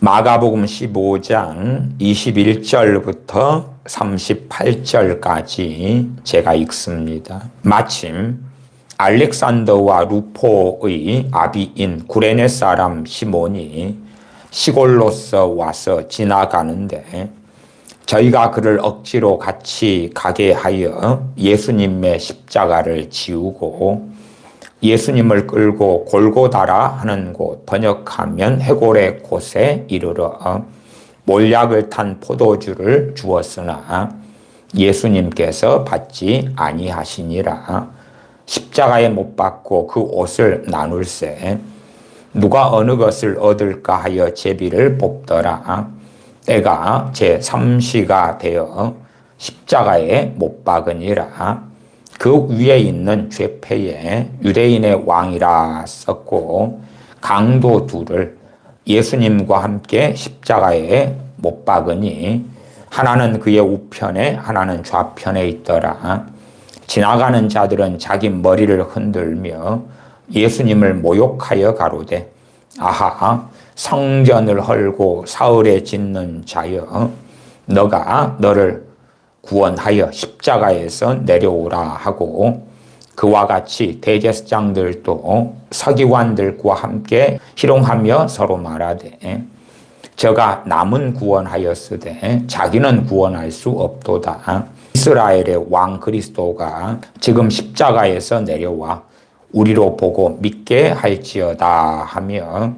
마가복음 15장 21절부터 38절까지 제가 읽습니다. 마침 알렉산더와 루포의 아비인 구레네 사람 시몬이 시골로서 와서 지나가는데 저희가 그를 억지로 같이 가게 하여 예수님의 십자가를 지우고 예수님을 끌고 골고다라 하는 곳, 번역하면 해골의 곳에 이르러 몰약을 탄 포도주를 주었으나 예수님께서 받지 아니하시니라. 십자가에 못 박고 그 옷을 나눌세 누가 어느 것을 얻을까 하여 제비를 뽑더라. 때가 제3시가 되어 십자가에 못 박으니라. 그 위에 있는 죄패에 유대인의 왕이라 썼고 강도 둘을 예수님과 함께 십자가에 못 박으니 하나는 그의 우편에 하나는 좌편에 있더라. 지나가는 자들은 자기 머리를 흔들며 예수님을 모욕하여 가로되 아하 성전을 헐고 사흘에 짓는 자여 너가 너를 구원하여 십자가에서 내려오라 하고 그와 같이 대제사장들도 서기관들과 함께 희롱하며 서로 말하되 저가 남은 구원하였으되 자기는 구원할 수 없도다. 이스라엘의 왕 그리스도가 지금 십자가에서 내려와 우리로 보고 믿게 할지어다 하며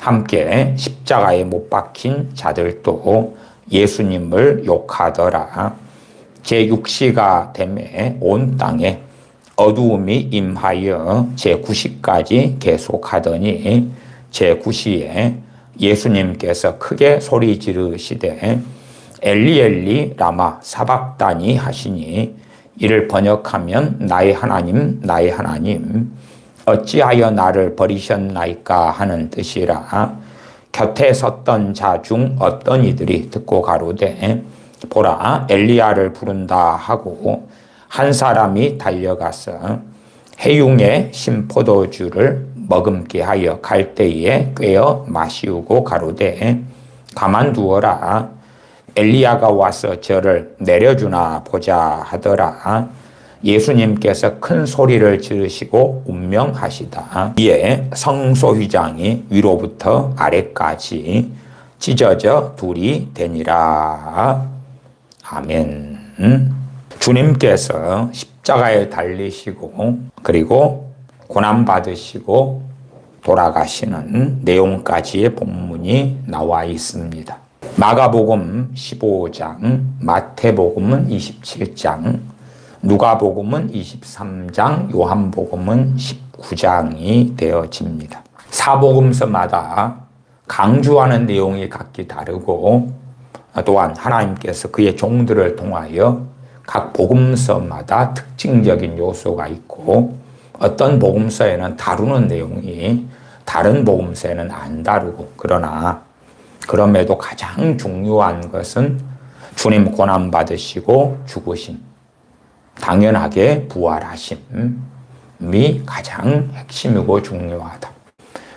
함께 십자가에 못 박힌 자들도 예수님을 욕하더라. 제6시가 되매 온 땅에 어두움이 임하여 제9시까지 계속하더니 제9시에 예수님께서 크게 소리 지르시되 엘리 엘리 라마 사박다니 하시니 이를 번역하면 나의 하나님 나의 하나님 어찌하여 나를 버리셨나이까 하는 뜻이라. 곁에 섰던 자 중 어떤 이들이 듣고 가로되 보라 엘리야를 부른다 하고 한 사람이 달려가서 해융의 신포도주를 머금게 하여 갈대에 꿰어 마시우고 가로되 가만두어라 엘리야가 와서 저를 내려주나 보자 하더라. 예수님께서 큰 소리를 지르시고 운명하시다. 이에 성소휘장이 위로부터 아래까지 찢어져 둘이 되니라. 아멘. 주님께서 십자가에 달리시고 그리고 고난받으시고 돌아가시는 내용까지의 본문이 나와 있습니다. 마가복음 15장, 마태복음은 27장, 누가복음은 23장, 요한복음은 19장이 되어집니다. 사복음서마다 강조하는 내용이 각기 다르고 또한 하나님께서 그의 종들을 통하여 각 복음서마다 특징적인 요소가 있고 어떤 복음서에는 다루는 내용이 다른 복음서에는 안 다루고 그럼에도 가장 중요한 것은 주님 고난받으시고 죽으신 당연하게 부활하심이 가장 핵심이고 중요하다.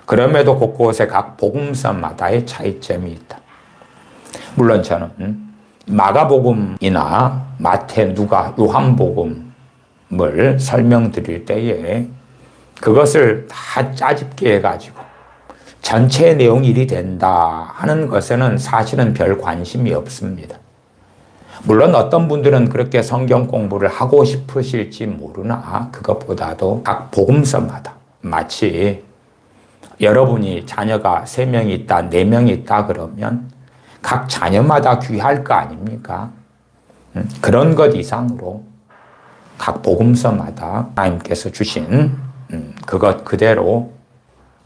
그럼에도 곳곳에 각 복음서마다의 차이점이 있다. 물론 저는 마가복음이나 마태, 누가, 요한복음을 설명드릴 때에 그것을 다 짜집게 해가지고 전체 내용이 일이 된다 하는 것에는 사실은 별 관심이 없습니다. 물론 어떤 분들은 그렇게 성경 공부를 하고 싶으실지 모르나 그것보다도 각 복음서마다 마치 여러분이 자녀가 3명이 있다, 4명이 있다 그러면 각 자녀마다 귀할 거 아닙니까? 그런 것 이상으로 각 복음서마다 하나님께서 주신 그것 그대로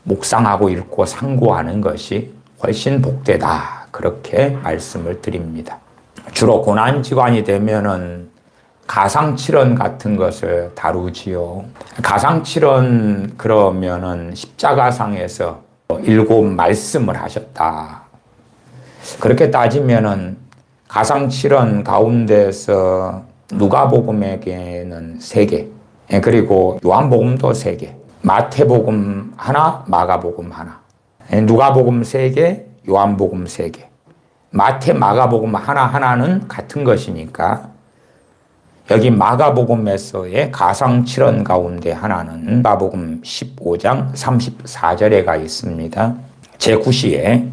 묵상하고 읽고 상고하는 것이 훨씬 복되다. 그렇게 말씀을 드립니다. 주로 고난지관이 되면은 가상칠언 같은 것을 다루지요. 가상칠언 그러면은 십자가상에서 7 말씀을 하셨다. 그렇게 따지면은 가상칠언 가운데서 누가복음에게는 3개, 그리고 요한복음도 3개, 마태복음 하나, 마가복음 하나, 누가복음 3개, 요한복음 3개, 마태, 마가복음 하나하나는 같은 것이니까 여기 마가복음에서의 가상칠언 가운데 하나는 마가복음 15장 34절에가 있습니다. 제9시에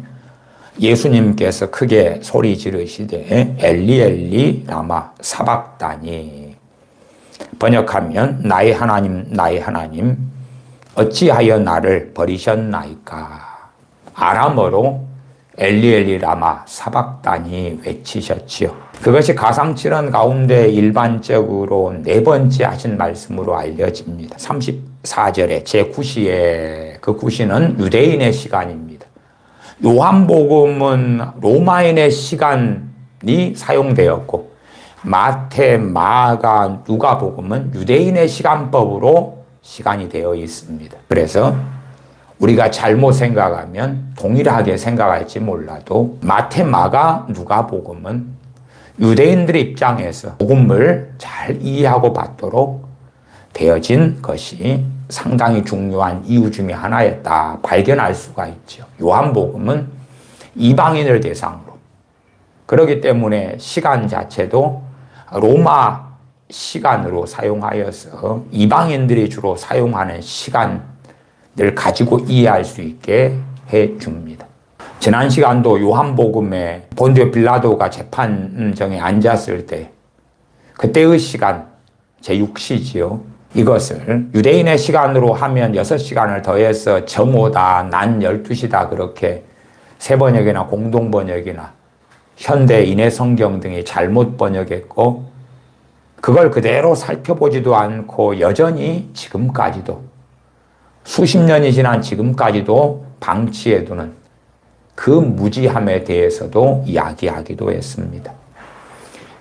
예수님께서 크게 소리 지르시되 엘리 엘리 라마 사박다니, 번역하면 나의 하나님 나의 하나님 어찌하여 나를 버리셨나이까. 아람어로 엘리 엘리 라마 사박다니 외치셨지요. 그것이 가상칠언 가운데 일반적으로 네 번째 하신 말씀으로 알려집니다. 34절에 제9시에, 그 9시는 유대인의 시간입니다. 요한복음은 로마인의 시간이 사용되었고 마태, 마가, 누가복음은 유대인의 시간법으로 시간이 되어 있습니다. 그래서 우리가 잘못 생각하면 동일하게 생각할지 몰라도 마태, 마가, 누가복음은 유대인들의 입장에서 복음을 잘 이해하고 받도록 되어진 것이 상당히 중요한 이유 중에 하나였다 발견할 수가 있죠. 요한복음은 이방인을 대상으로, 그렇기 때문에 시간 자체도 로마 시간으로 사용하여서 이방인들이 주로 사용하는 시간을 가지고 이해할 수 있게 해줍니다. 지난 시간도 요한복음에 본디오 빌라도가 재판정에 앉았을 때 그때의 시간, 제6시지요. 이것을 유대인의 시간으로 하면 6시간을 더해서 정오다, 난 12시다 그렇게 새번역이나 공동번역이나 현대 인해성경 등이 잘못 번역했고 그걸 그대로 살펴보지도 않고 여전히 지금까지도 수십 년이 지난 지금까지도 방치해두는 그 무지함에 대해서도 이야기하기도 했습니다.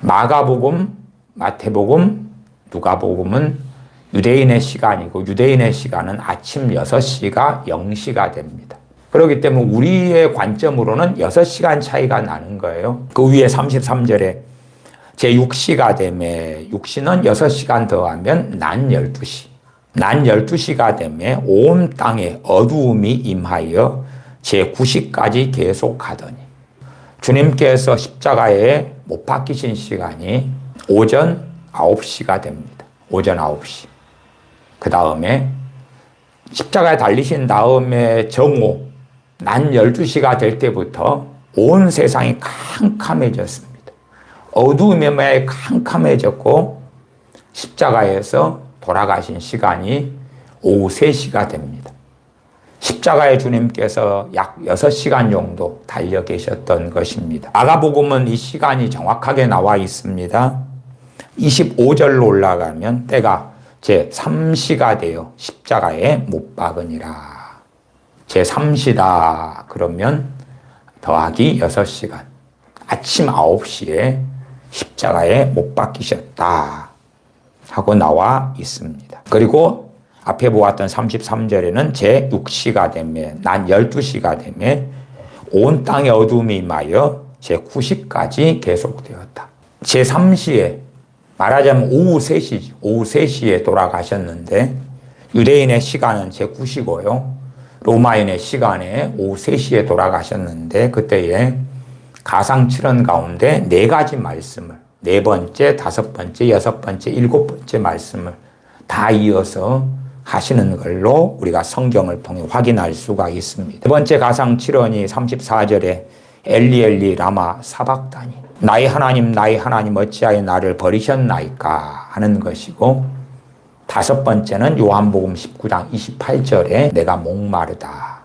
마가복음, 마태복음, 누가복음은 유대인의 시간이고 유대인의 시간은 아침 6시가 0시가 됩니다. 그렇기 때문에 우리의 관점으로는 6시간 차이가 나는 거예요. 그 위에 33절에 제6시가 되매, 6시는 6시간 더하면 난 12시. 난 12시가 되매 온 땅에 어두움이 임하여 제9시까지 계속하더니, 주님께서 십자가에 못 박히신 시간이 오전 9시가 됩니다. 오전 9시. 그 다음에 십자가에 달리신 다음에 정오, 난 12시가 될 때부터 온 세상이 캄캄해졌습니다. 어두움에 캄캄해졌고 십자가에서 돌아가신 시간이 오후 3시가 됩니다. 십자가에 주님께서 약 6시간 정도 달려 계셨던 것입니다. 마가복음은 이 시간이 정확하게 나와 있습니다. 25절로 올라가면 때가 제3시가 되어 십자가에 못 박으니라. 제3시다 그러면 더하기 6시간. 아침 9시에 십자가에 못 박히셨다 하고 나와 있습니다. 그리고 앞에 보았던 33절에는 제6시가 되며 난 12시가 되며 온 땅에 어둠이 임하여 제9시까지 계속되었다. 제3시에 말하자면 오후 3시, 오후 3시에 돌아가셨는데 유대인의 시간은 제9시고요. 로마인의 시간에 오후 3시에 돌아가셨는데 그때에 가상칠언 가운데 4가지 말씀을 4번째, 5번째, 6번째, 7번째 말씀을 다 이어서 하시는 걸로 우리가 성경을 통해 확인할 수가 있습니다. 2번째 가상칠언이 34절에 엘리 엘리 라마 사박다니, 나의 하나님 나의 하나님 어찌하여 나를 버리셨나이까 하는 것이고, 5번째는 요한복음 19장 28절에 내가 목마르다.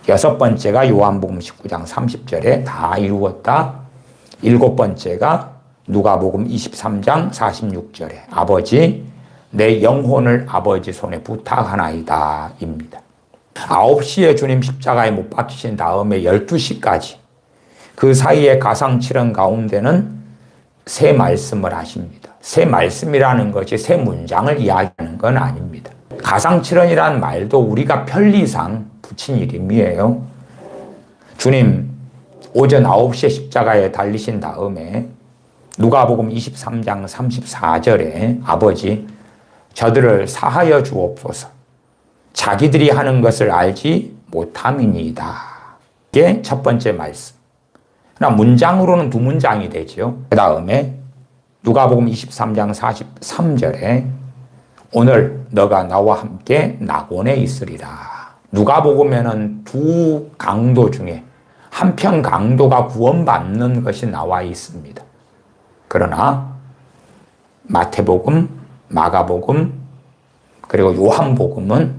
6번째가 요한복음 19장 30절에 다 이루었다. 7번째가 누가복음 23장 46절에 아버지 내 영혼을 아버지 손에 부탁하나이다 입니다. 9시에 주님 십자가에 못 박히신 다음에 12시까지 그 사이에 가상칠언 가운데는 새 말씀을 하십니다. 새 말씀이라는 것이 새 문장을 이야기하는 건 아닙니다. 가상칠언이라는 말도 우리가 편리상 붙인 이름이에요. 주님 오전 9시에 십자가에 달리신 다음에 누가복음 23장 34절에 아버지 저들을 사하여 주옵소서 자기들이 하는 것을 알지 못함이니이다. 이게 첫 번째 말씀. 그러나 문장으로는 두 문장이 되죠. 그 다음에 누가복음 23장 43절에 오늘 너가 나와 함께 낙원에 있으리라. 누가복음에는 두 강도 중에 한편 강도가 구원받는 것이 나와 있습니다. 그러나 마태복음, 마가복음, 그리고 요한복음은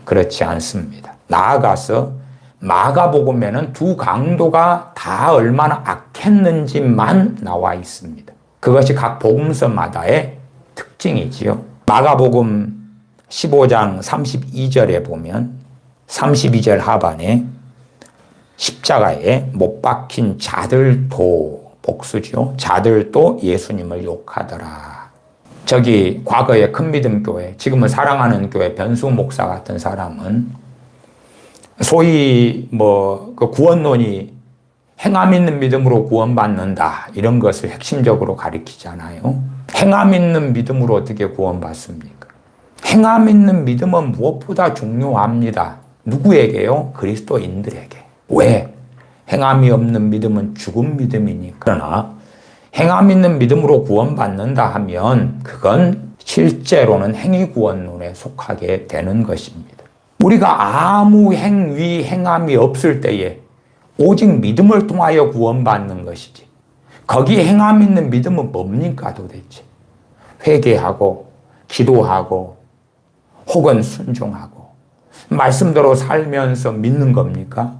그렇지 않습니다. 나아가서 마가복음에는 두 강도가 다 얼마나 악했는지만 나와 있습니다. 그것이 각 복음서마다의 특징이지요. 마가복음 15장 32절에 보면 32절 하반에 십자가에 못 박힌 자들도, 복수죠. 자들도 예수님을 욕하더라. 저기 과거의 큰믿음교회, 지금은 사랑하는 교회 변수 목사 같은 사람은 소위 그 구원론이 행함 있는 믿음으로 구원받는다, 이런 것을 핵심적으로 가리키잖아요. 행함 있는 믿음으로 어떻게 구원받습니까? 행함 있는 믿음은 무엇보다 중요합니다. 누구에게요? 그리스도인들에게. 왜? 행함이 없는 믿음은 죽은 믿음이니까. 그러나 행함 있는 믿음으로 구원받는다 하면 그건 실제로는 행위구원론에 속하게 되는 것입니다. 우리가 아무 행위, 행함이 없을 때에 오직 믿음을 통하여 구원받는 것이지. 거기에 행함 있는 믿음은 뭡니까 도대체? 회개하고 기도하고 혹은 순종하고 말씀대로 살면서 믿는 겁니까?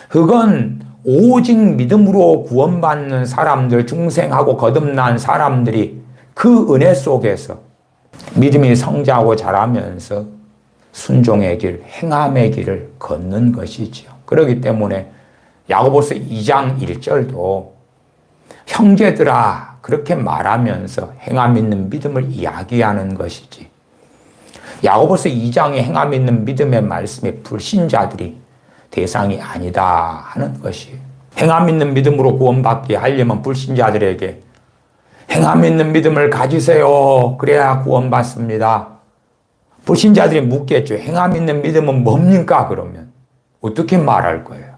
그건 오직 믿음으로 구원받는 사람들, 중생하고 거듭난 사람들이 그 은혜 속에서 믿음이 성장하고 자라면서 순종의 길, 행함의 길을 걷는 것이지요. 그렇기 때문에 야고보서 2장 1절도 형제들아 그렇게 말하면서 행함 있는 믿음을 이야기하는 것이지, 야고보서 2장의 행함 있는 믿음의 말씀에 불신자들이 대상이 아니다 하는 것이에요. 행함 있는 믿음으로 구원받게 하려면 불신자들에게 행함 있는 믿음을 가지세요. 그래야 구원받습니다. 불신자들이 묻겠죠. 행함 있는 믿음은 뭡니까? 그러면 어떻게 말할 거예요?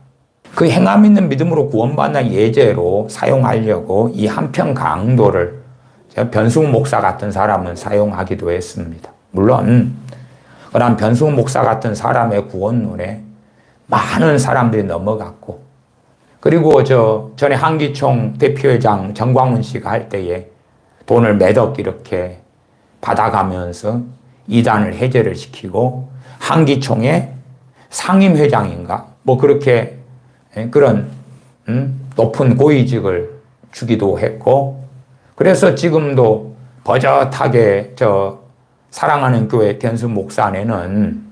그 행함 있는 믿음으로 구원받는 예제로 사용하려고 이 한편 강도를 변승 목사 같은 사람은 사용하기도 했습니다. 물론 그런 변승 목사 같은 사람의 구원론에 많은 사람들이 넘어갔고, 그리고 전에 한기총 대표회장 정광훈 씨가 할 때에 돈을 매덕 이렇게 받아가면서 이단을 해제를 시키고 한기총의 상임회장인가 그렇게 그런 높은 고위직을 주기도 했고, 그래서 지금도 버젓하게 사랑하는 교회 견수 목사네는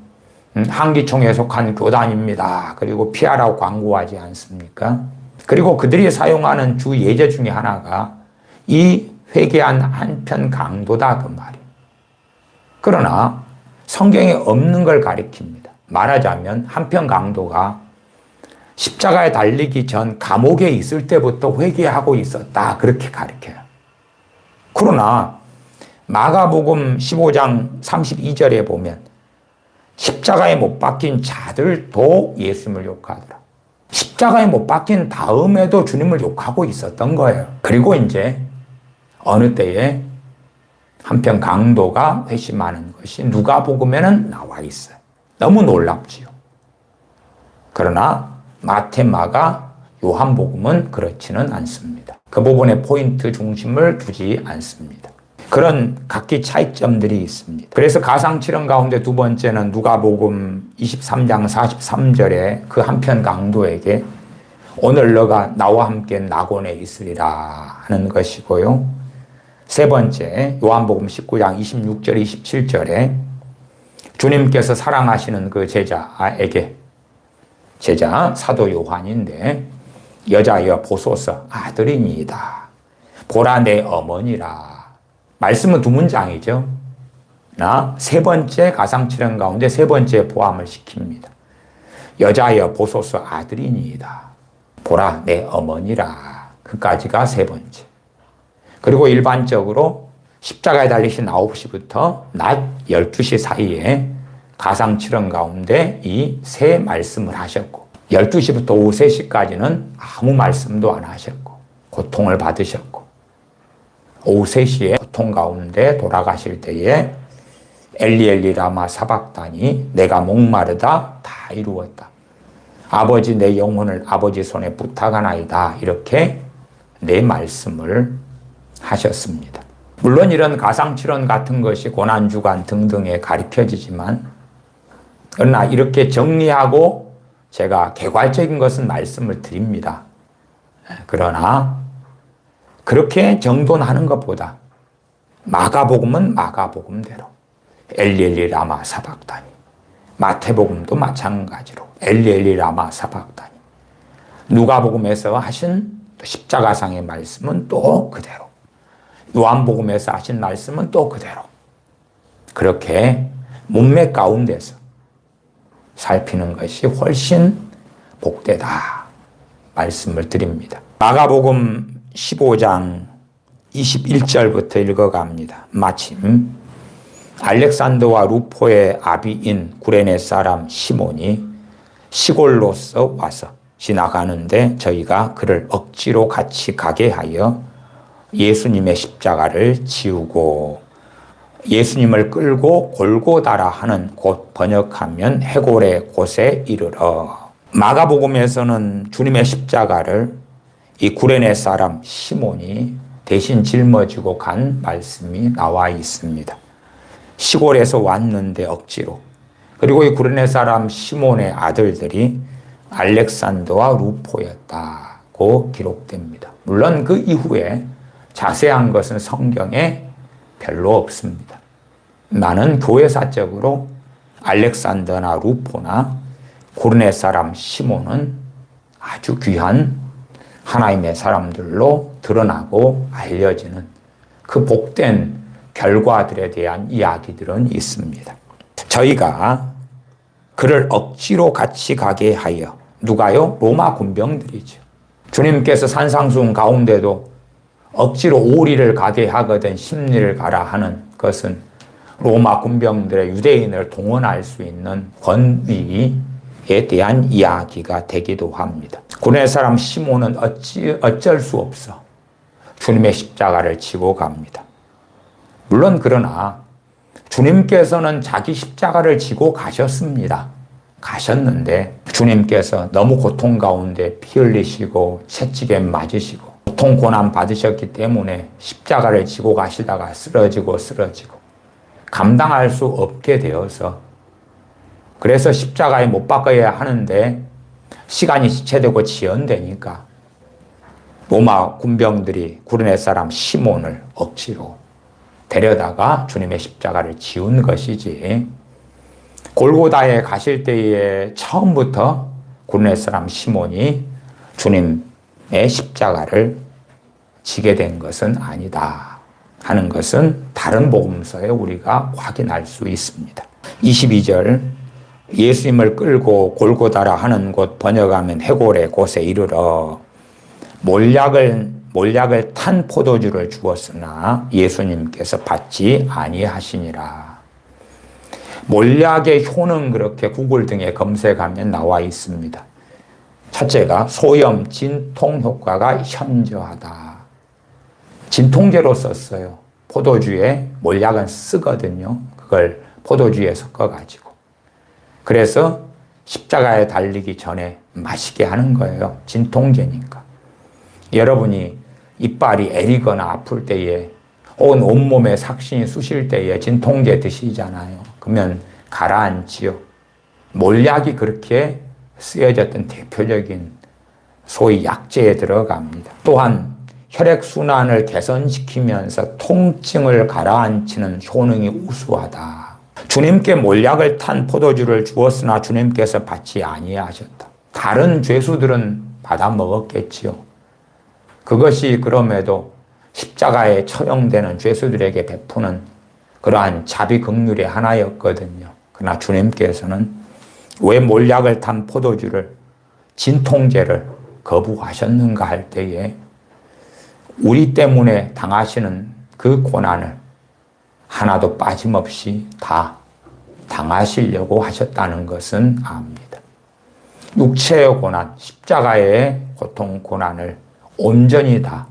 한기총에 속한 교단입니다. 그리고 피하라고 광고하지 않습니까? 그리고 그들이 사용하는 주 예제 중에 하나가 이 회개한 한편 강도다 그 말이에요. 그러나 성경에 없는 걸 가리킵니다. 말하자면 한편 강도가 십자가에 달리기 전 감옥에 있을 때부터 회개하고 있었다, 그렇게 가르쳐요. 그러나 마가복음 15장 32절에 보면 십자가에 못 박힌 자들도 예수님을 욕하더라. 십자가에 못 박힌 다음에도 주님을 욕하고 있었던 거예요. 그리고 이제 어느 때에 한편 강도가 회심하는 것이 누가복음에는 나와 있어요. 너무 놀랍지요. 그러나 마태, 마가, 요한복음은 그렇지는 않습니다. 그 부분에 포인트 중심을 두지 않습니다. 그런 각기 차이점들이 있습니다. 그래서 가상칠언 가운데 두 번째는 누가복음 23장 43절에 그 한편 강도에게 오늘 너가 나와 함께 낙원에 있으리라 하는 것이고요. 세 번째 요한복음 19장 26절 27절에 주님께서 사랑하시는 그 제자에게, 제자 사도 요한인데 여자여 보소서 아들이니이다. 보라 내 어머니라. 말씀은 두 문장이죠. 세 번째 가상칠언 가운데 세 번째 포함을 시킵니다. 여자여 보소서 아들이니이다. 보라 내 어머니라. 그까지가 세 번째. 그리고 일반적으로 십자가에 달리신 9시부터 낮 12시 사이에 가상칠언 가운데 이 세 말씀을 하셨고, 12시부터 오후 3시까지는 아무 말씀도 안 하셨고 고통을 받으셨고 오후 3시에 고통 가운데 돌아가실 때에 엘리 엘리 라마 사박다니 내가 목마르다 다 이루었다. 아버지 내 영혼을 아버지 손에 부탁하나이다. 이렇게 내 말씀을 하셨습니다. 물론 이런 가상칠언 같은 것이 고난주간 등등에 가르쳐지지만 그러나 이렇게 정리하고 제가 개괄적인 것은 말씀을 드립니다. 그러나 그렇게 정돈하는 것보다 마가복음은 마가복음대로 엘리 엘리 라마 사박다니, 마태복음도 마찬가지로 엘리 엘리 라마 사박다니, 누가복음에서 하신 십자가상의 말씀은 또 그대로, 요한복음에서 하신 말씀은 또 그대로 그렇게 문맥 가운데서 살피는 것이 훨씬 복되다 말씀을 드립니다. 마가복음 15장 21절부터 읽어갑니다. 마침 알렉산더와 루포의 아비인 구레네 사람 시몬이 시골로서 와서 지나가는데 저희가 그를 억지로 같이 가게 하여 예수님의 십자가를 지우고 예수님을 끌고 골고다라 하는 곳, 번역하면 해골의 곳에 이르러. 마가복음에서는 주님의 십자가를 이 구레네 사람 시몬이 대신 짊어지고 간 말씀이 나와 있습니다. 시골에서 왔는데 억지로. 그리고 이 구레네 사람 시몬의 아들들이 알렉산더와 루포였다고 기록됩니다. 물론 그 이후에 자세한 것은 성경에 별로 없습니다. 나는 교회사적으로 알렉산더나 루포나 구레네 사람 시몬은 아주 귀한 하나님의 사람들로 드러나고 알려지는 그 복된 결과들에 대한 이야기들은 있습니다. 저희가 그를 억지로 같이 가게 하여, 누가요? 로마 군병들이죠. 주님께서 산상수훈 가운데도 억지로 오리를 가게 하거든 십리를 가라 하는 것은 로마 군병들의 유대인을 동원할 수 있는 권위에 대한 이야기가 되기도 합니다. 구레네 사람 시몬은 어쩔 수 없어 주님의 십자가를 지고 갑니다. 물론 그러나 주님께서는 자기 십자가를 지고 가셨습니다. 가셨는데 주님께서 너무 고통 가운데 피 흘리시고 채찍에 맞으시고 고통 고난 받으셨기 때문에 십자가를 지고 가시다가 쓰러지고 감당할 수 없게 되어서, 그래서 십자가에 못 박아야 하는데 시간이 지체되고 지연되니까 로마 군병들이 구레네 사람 시몬을 억지로 데려다가 주님의 십자가를 지운 것이지, 골고다에 가실 때에 처음부터 구레네 사람 시몬이 주님의 십자가를 지게 된 것은 아니다 하는 것은 다른 복음서에 우리가 확인할 수 있습니다. 22절, 예수님을 끌고 골고다라 하는 곳, 번역하면 해골의 곳에 이르러 몰약을 탄 포도주를 주었으나 예수님께서 받지 아니하시니라. 몰약의 효는 그렇게 구글 등에 검색하면 나와 있습니다. 첫째가 소염, 진통 효과가 현저하다. 진통제로 썼어요. 포도주에 몰약은 쓰거든요. 그걸 포도주에 섞어가지고. 그래서 십자가에 달리기 전에 마시게 하는 거예요. 진통제니까. 여러분이 이빨이 애리거나 아플 때에, 온 온몸에 삭신이 쑤실 때에 진통제 드시잖아요. 그러면 가라앉지요. 몰약이 그렇게 쓰여졌던 대표적인 소위 약재에 들어갑니다. 또한 혈액순환을 개선시키면서 통증을 가라앉히는 효능이 우수하다. 주님께 몰약을 탄 포도주를 주었으나 주님께서 받지 아니하셨다. 다른 죄수들은 받아 먹었겠지요. 그것이 그럼에도 십자가에 처형되는 죄수들에게 베푸는 그러한 자비긍휼의 하나였거든요. 그러나 주님께서는 왜 몰약을 탄 포도주를, 진통제를 거부하셨는가 할 때에 우리 때문에 당하시는 그 고난을 하나도 빠짐없이 다 당하시려고 하셨다는 것은 압니다. 육체의 고난, 십자가의 고통, 고난을 온전히 다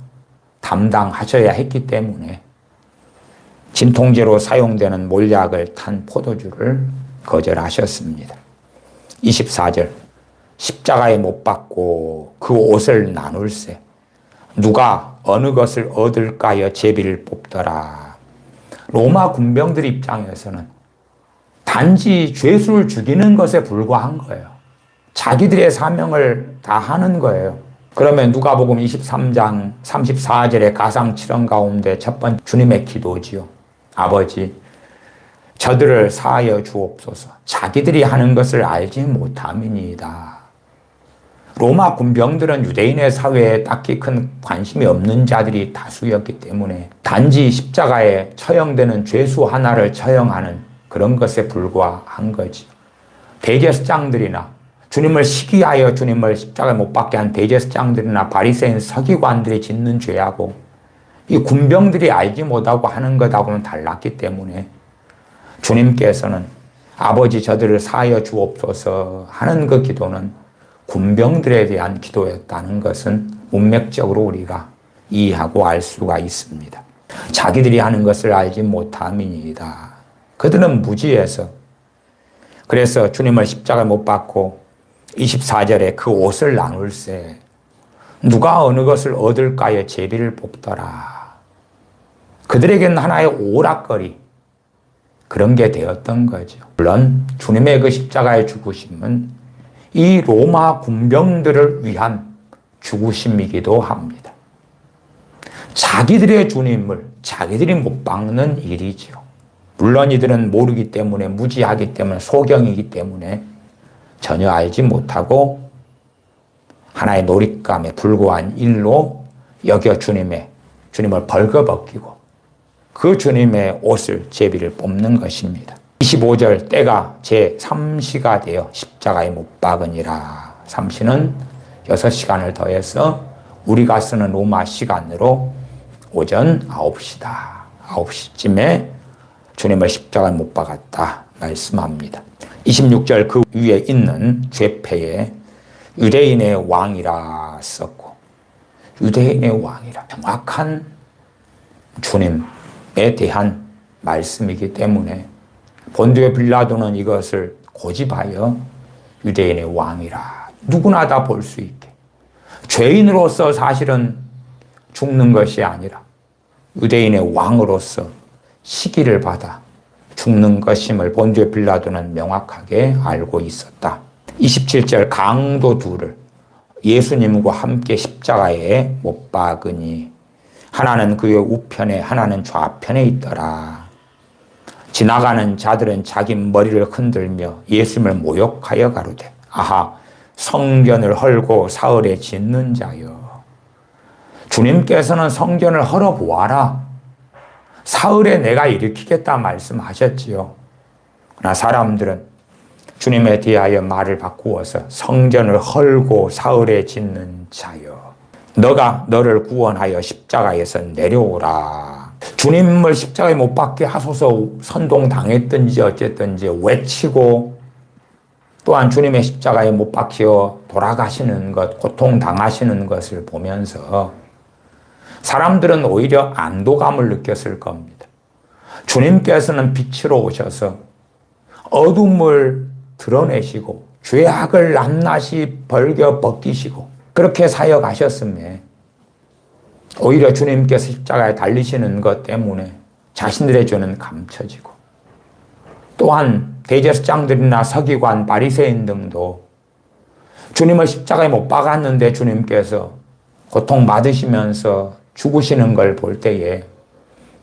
담당하셔야 했기 때문에 진통제로 사용되는 몰약을 탄 포도주를 거절하셨습니다. 24절 십자가에 못 박고 그 옷을 나눌세 누가 어느 것을 얻을까여 제비를 뽑더라. 로마 군병들 입장에서는 단지 죄수를 죽이는 것에 불과한 거예요. 자기들의 사명을 다 하는 거예요. 그러면 누가복음 23장 34절의 가상칠언 가운데 첫 번째 주님의 기도지요. 아버지, 저들을 사하여 주옵소서. 자기들이 하는 것을 알지 못함이니이다. 로마 군병들은 유대인의 사회에 딱히 큰 관심이 없는 자들이 다수였기 때문에 단지 십자가에 처형되는 죄수 하나를 처형하는 그런 것에 불과한 거지. 대제사장들이나 주님을 시기하여 주님을 십자가에 못 박게 한 대제사장들이나 바리새인 서기관들이 짓는 죄하고 이 군병들이 알지 못하고 하는 것하고는 달랐기 때문에 주님께서는 아버지 저들을 사하여 주옵소서 하는 그 기도는 군병들에 대한 기도였다는 것은 문맥적으로 우리가 이해하고 알 수가 있습니다. 자기들이 하는 것을 알지 못함이니이다. 그들은 무지해서 그래서 주님을 십자가에 못 박고 24절에 그 옷을 나눌세 누가 어느 것을 얻을까에 제비를 뽑더라. 그들에게는 하나의 오락거리 그런 게 되었던 거죠. 물론 주님의 그 십자가의 죽으심은 이 로마 군병들을 위한 죽으심이기도 합니다. 자기들의 주님을 자기들이 못 박는 일이지요. 물론 이들은 모르기 때문에 무지하기 때문에 소경이기 때문에 전혀 알지 못하고 하나의 놀잇감에 불과한 일로 여겨 주님을 벌거벗기고 그 주님의 옷을 제비를 뽑는 것입니다. 25절 때가 제3시가 되어 십자가에 못 박으니라. 3시는 6시간을 더해서 우리가 쓰는 로마 시간으로 오전 9시다. 9시쯤에 주님을 십자가에 못 박았다 말씀합니다. 26절 그 위에 있는 죄패에 유대인의 왕이라 썼고 유대인의 왕이라 정확한 주님에 대한 말씀이기 때문에 본디오 빌라도는 이것을 고집하여 유대인의 왕이라 누구나 다 볼 수 있게 죄인으로서 사실은 죽는 것이 아니라 유대인의 왕으로서 시기를 받아 죽는 것임을 본디오 빌라도는 명확하게 알고 있었다. 27절 강도 둘을 예수님과 함께 십자가에 못 박으니 하나는 그의 우편에 하나는 좌편에 있더라. 지나가는 자들은 자기 머리를 흔들며 예수님을 모욕하여 가로되 아하 성전을 헐고 사흘에 짓는 자여. 주님께서는 성전을 헐어보아라. 사흘에 내가 일으키겠다 말씀하셨지요. 그러나 사람들은 주님에 대하여 말을 바꾸어서 성전을 헐고 사흘에 짓는 자여. 너가 너를 구원하여 십자가에서 내려오라. 주님을 십자가에 못 박게 하소서 선동당했든지 어쨌든지 외치고 또한 주님의 십자가에 못 박혀 돌아가시는 것, 고통당하시는 것을 보면서 사람들은 오히려 안도감을 느꼈을 겁니다. 주님께서는 빛으로 오셔서 어둠을 드러내시고 죄악을 낱낱이 벌겨 벗기시고 그렇게 사역하셨음에 오히려 주님께서 십자가에 달리시는 것 때문에 자신들의 죄는 감춰지고 또한 대제사장들이나 서기관, 바리새인 등도 주님을 십자가에 못 박았는데 주님께서 고통받으시면서 죽으시는 걸 볼 때에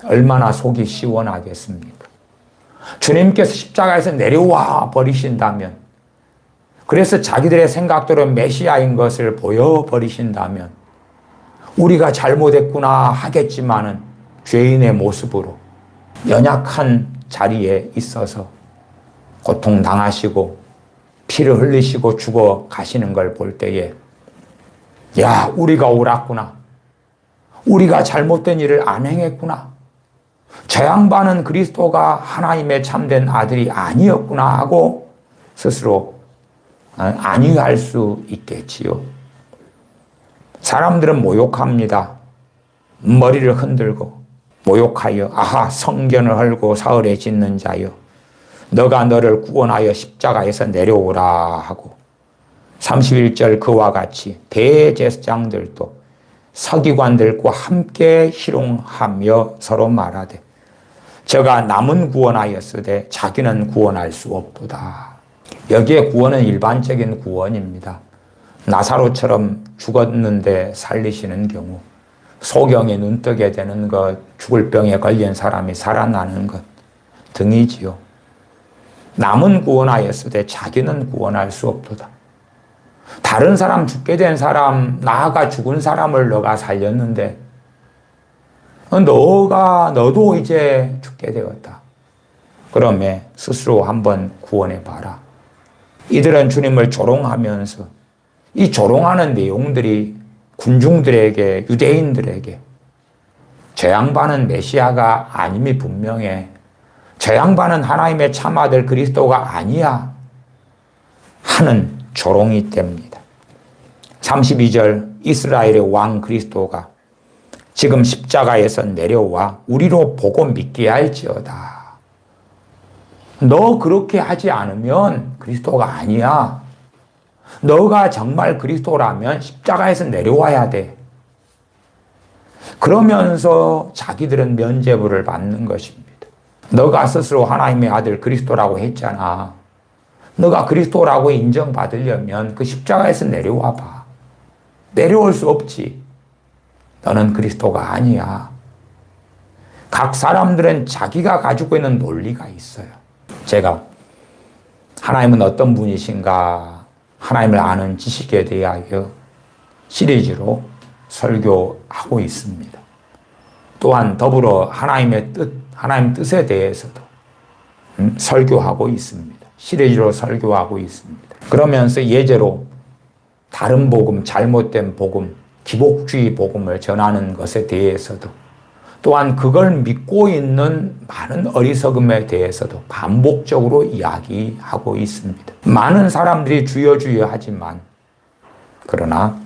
얼마나 속이 시원하겠습니까? 주님께서 십자가에서 내려와 버리신다면 그래서 자기들의 생각대로 메시아인 것을 보여버리신다면 우리가 잘못했구나 하겠지만은 죄인의 모습으로 연약한 자리에 있어서 고통당하시고 피를 흘리시고 죽어 가시는 걸 볼 때에 야, 우리가 옳았구나. 우리가 잘못된 일을 안 행했구나. 저 양반은 그리스도가 하나님의 참된 아들이 아니었구나 하고 스스로 안위할 수 있겠지요. 사람들은 모욕합니다. 머리를 흔들고 모욕하여 아하 성전을 헐고 사흘에 짓는 자여 너가 너를 구원하여 십자가에서 내려오라 하고 31절 그와 같이 대제사장들도 서기관들과 함께 희롱하며 서로 말하되 저가 남은 구원하였으되 자기는 구원할 수 없도다. 여기에 구원은 일반적인 구원입니다. 나사로처럼 죽었는데 살리시는 경우, 소경이 눈뜨게 되는 것, 죽을 병에 걸린 사람이 살아나는 것 등이지요. 남은 구원하였으되 자기는 구원할 수 없도다. 다른 사람, 죽게 된 사람, 나아가 죽은 사람을 너가 살렸는데 너도 이제 죽게 되었다. 그러면 스스로 한번 구원해 봐라. 이들은 주님을 조롱하면서 이 조롱하는 내용들이 군중들에게, 유대인들에게 저 양반은 메시아가 아님이 분명해. 저 양반은 하나님의 참아들 그리스도가 아니야 하는 조롱이 됩니다. 32절 이스라엘의 왕 그리스도가 지금 십자가에서 내려와 우리로 보고 믿게 할지어다. 너 그렇게 하지 않으면 그리스도가 아니야. 너가 정말 그리스도라면 십자가에서 내려와야 돼. 그러면서 자기들은 면죄부를 받는 것입니다. 너가 스스로 하나님의 아들 그리스도라고 했잖아. 너가 그리스도라고 인정받으려면 그 십자가에서 내려와 봐. 내려올 수 없지. 너는 그리스도가 아니야. 각 사람들은 자기가 가지고 있는 논리가 있어요. 제가 하나님은 어떤 분이신가, 하나님을 아는 지식에 대하여 시리즈로 설교하고 있습니다. 또한 더불어 하나님의 뜻, 하나님 뜻에 대해서도 설교하고 있습니다. 시리즈로 설교하고 있습니다. 그러면서 예제로 다른 복음, 잘못된 복음, 기복주의 복음을 전하는 것에 대해서도 또한 그걸 믿고 있는 많은 어리석음에 대해서도 반복적으로 이야기하고 있습니다. 많은 사람들이 주여 주여 하지만 그러나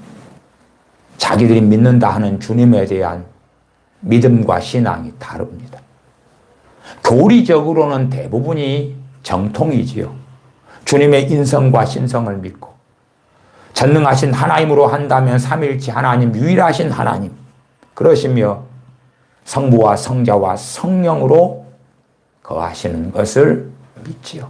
자기들이 믿는다 하는 주님에 대한 믿음과 신앙이 다릅니다. 교리적으로는 대부분이 정통이지요. 주님의 인성과 신성을 믿고 전능하신 하나님으로 한다면 삼위일체 하나님, 유일하신 하나님 그러시며 성부와 성자와 성령으로 거하시는 것을 믿지요.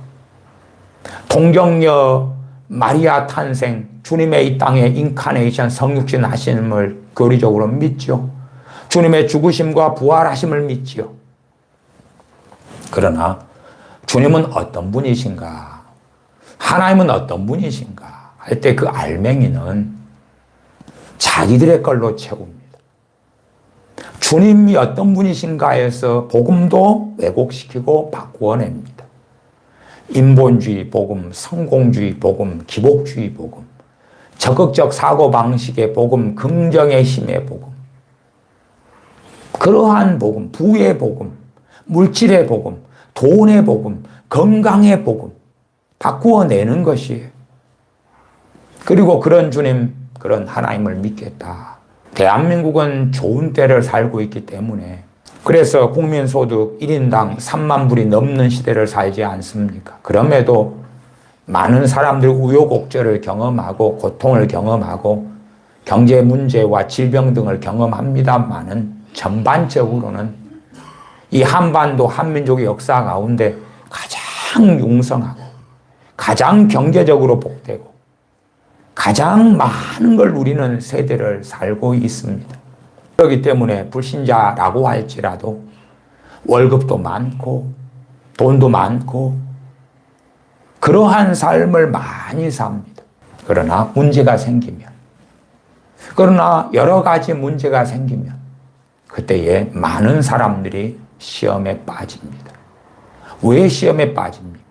동정녀 마리아 탄생, 주님의 이 땅에 인카네이션 성육신 하심을 교리적으로 믿죠. 주님의 죽으심과 부활하심을 믿지요. 그러나 주님은 어떤 분이신가? 하나님은 어떤 분이신가? 할 때 그 알맹이는 자기들의 걸로 채웁니다. 주님이 어떤 분이신가 해서 복음도 왜곡시키고 바꾸어냅니다. 인본주의 복음, 성공주의 복음, 기복주의 복음, 적극적 사고방식의 복음, 긍정의 힘의 복음, 그러한 복음, 부의 복음, 물질의 복음, 돈의 복음, 건강의 복음 바꾸어내는 것이에요. 그리고 그런 주님, 그런 하나님을 믿겠다. 대한민국은 좋은 때를 살고 있기 때문에 그래서 국민소득 1인당 3만 불이 넘는 시대를 살지 않습니까? 그럼에도 많은 사람들이 우여곡절을 경험하고 고통을 경험하고 경제 문제와 질병 등을 경험합니다만은 전반적으로는 이 한반도 한민족의 역사 가운데 가장 융성하고 가장 경제적으로 복되고 가장 많은 걸 누리는 세대를 살고 있습니다. 그렇기 때문에 불신자라고 할지라도 월급도 많고 돈도 많고 그러한 삶을 많이 삽니다. 그러나 문제가 생기면, 그러나 여러 가지 문제가 생기면 그때에 많은 사람들이 시험에 빠집니다. 왜 시험에 빠집니까?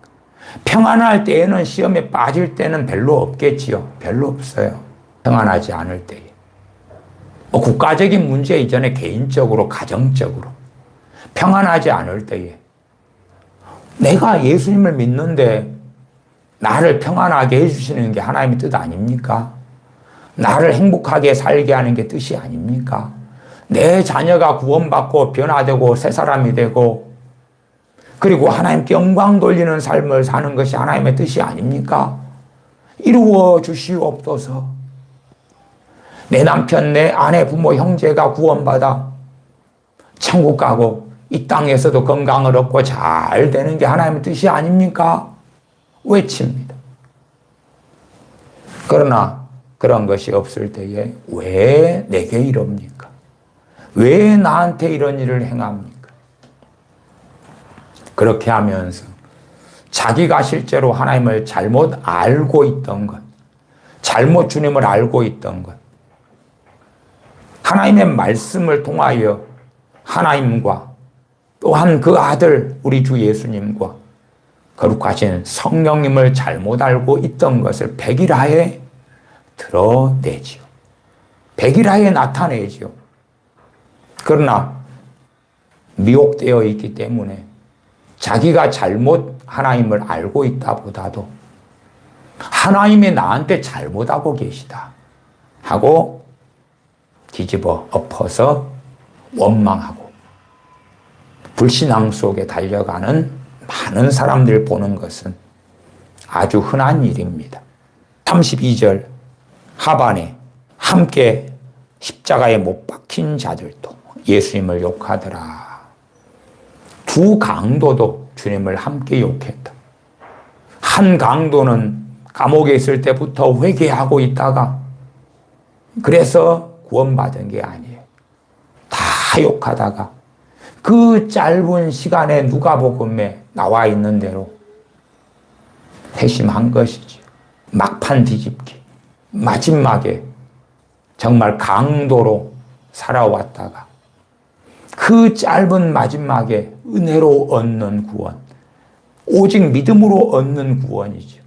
평안할 때에는 시험에 빠질 때는 별로 없겠지요. 별로 없어요. 평안하지 않을 때에. 국가적인 문제 이전에 개인적으로, 가정적으로 평안하지 않을 때에 내가 예수님을 믿는데 나를 평안하게 해주시는 게 하나님의 뜻 아닙니까? 나를 행복하게 살게 하는 게 뜻이 아닙니까? 내 자녀가 구원받고 변화되고 새 사람이 되고 그리고 하나님께 영광 돌리는 삶을 사는 것이 하나님의 뜻이 아닙니까? 이루어 주시옵소서. 내 남편, 내 아내, 부모, 형제가 구원받아 천국 가고 이 땅에서도 건강을 얻고 잘 되는 게 하나님의 뜻이 아닙니까? 외칩니다. 그러나 그런 것이 없을 때에 왜 내게 이럽니까? 왜 나한테 이런 일을 행합니까? 그렇게 하면서 자기가 실제로 하나님을 잘못 알고 있던 것, 잘못 주님을 알고 있던 것, 하나님의 말씀을 통하여 하나님과 또한 그 아들 우리 주 예수님과 거룩하신 성령님을 잘못 알고 있던 것을 백일하에 드러내지요. 백일하에 나타내지요. 그러나 미혹되어 있기 때문에 자기가 잘못 하나님을 알고 있다 보다도 하나님이 나한테 잘못하고 계시다 하고 뒤집어 엎어서 원망하고 불신앙 속에 달려가는 많은 사람들 보는 것은 아주 흔한 일입니다. 32절 하반에 함께 십자가에 못 박힌 자들도 예수님을 욕하더라. 두 강도도 주님을 함께 욕했다. 한 강도는 감옥에 있을 때부터 회개하고 있다가 그래서 구원받은 게 아니에요. 다 욕하다가 그 짧은 시간에 누가복음에 나와 있는 대로 회심한 것이죠. 막판 뒤집기. 마지막에 정말 강도로 살아왔다가 그 짧은 마지막에 은혜로 얻는 구원, 오직 믿음으로 얻는 구원이죠.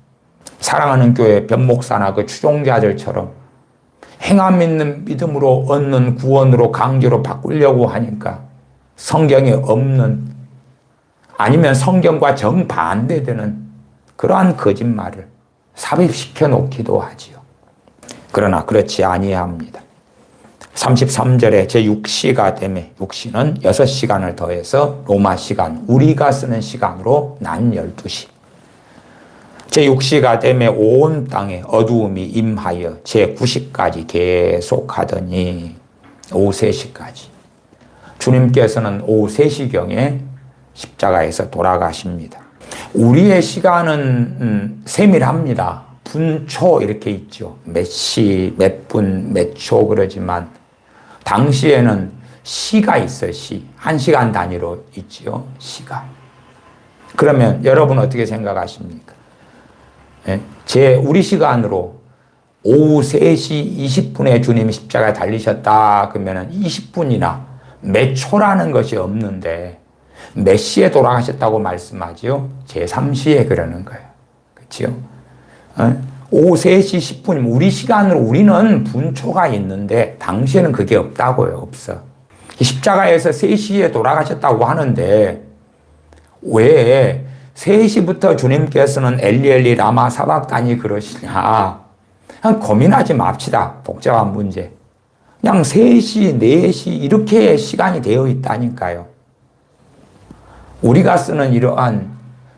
사랑하는 교회 변목사나 그 추종자들처럼 행함 있는 믿음으로 얻는 구원으로 강제로 바꾸려고 하니까 성경에 없는 아니면 성경과 정반대되는 그러한 거짓말을 삽입시켜 놓기도 하지요. 그러나 그렇지 아니합니다. 33절에 제6시가 되매 6시는 6시간을 더해서 로마 시간, 우리가 쓰는 시간으로 난 12시. 제6시가 되매 온 땅에 어두움이 임하여 제9시까지 계속하더니 오후 3시까지. 주님께서는 오후 3시경에 십자가에서 돌아가십니다. 우리의 시간은 세밀합니다. 분초 이렇게 있죠. 몇 시, 몇 분, 몇 초 그러지만 당시에는 시가 있어요. 시. 1시간 단위로 있지요. 시가. 그러면 여러분 어떻게 생각하십니까? 우리 시간으로 오후 3시 20분에 주님이 십자가에 달리셨다 그러면 20분이나 몇 초라는 것이 없는데 몇 시에 돌아가셨다고 말씀하지요? 제3시에 그러는 거예요. 그렇죠? 오후 3시 10분이면 우리 시간으로 우리는 분초가 있는데 당시에는 그게 없다고요. 없어. 십자가에서 3시에 돌아가셨다고 하는데 왜 3시부터 주님께서는 엘리 엘리 라마 사박다니 그러시냐. 그냥 고민하지 맙시다. 복잡한 문제. 그냥 3시, 4시 이렇게 시간이 되어 있다니까요. 우리가 쓰는 이러한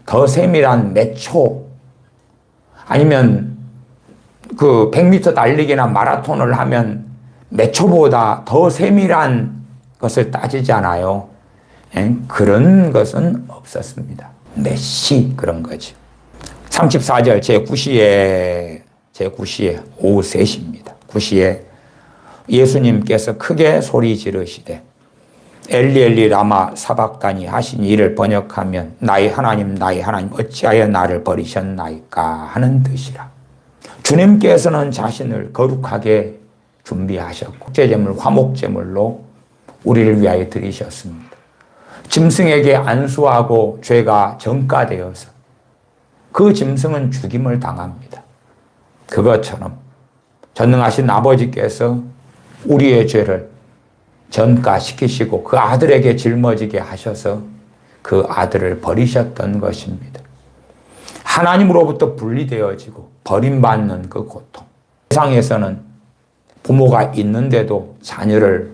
더 세밀한 몇 초, 아니면 그 100m 달리기나 마라톤을 하면 몇 초보다 더 세밀한 것을 따지잖아요. 그런 것은 없었습니다. 몇 시 그런 거죠. 34절 제9시에 오후 3시입니다. 9시에 예수님께서 크게 소리 지르시되 엘리 엘리 라마 사박다니 하신 이를 번역하면 나의 하나님 어찌하여 나를 버리셨나이까 하는 뜻이라. 주님께서는 자신을 거룩하게 준비하셨고 국제제물 화목제물로 우리를 위하여 드리셨습니다. 짐승에게 안수하고 죄가 전가되어서 그 짐승은 죽임을 당합니다. 그것처럼 전능하신 아버지께서 우리의 죄를 전가시키시고 그 아들에게 짊어지게 하셔서 그 아들을 버리셨던 것입니다. 하나님으로부터 분리되어지고 버림받는 그 고통. 세상에서는 부모가 있는데도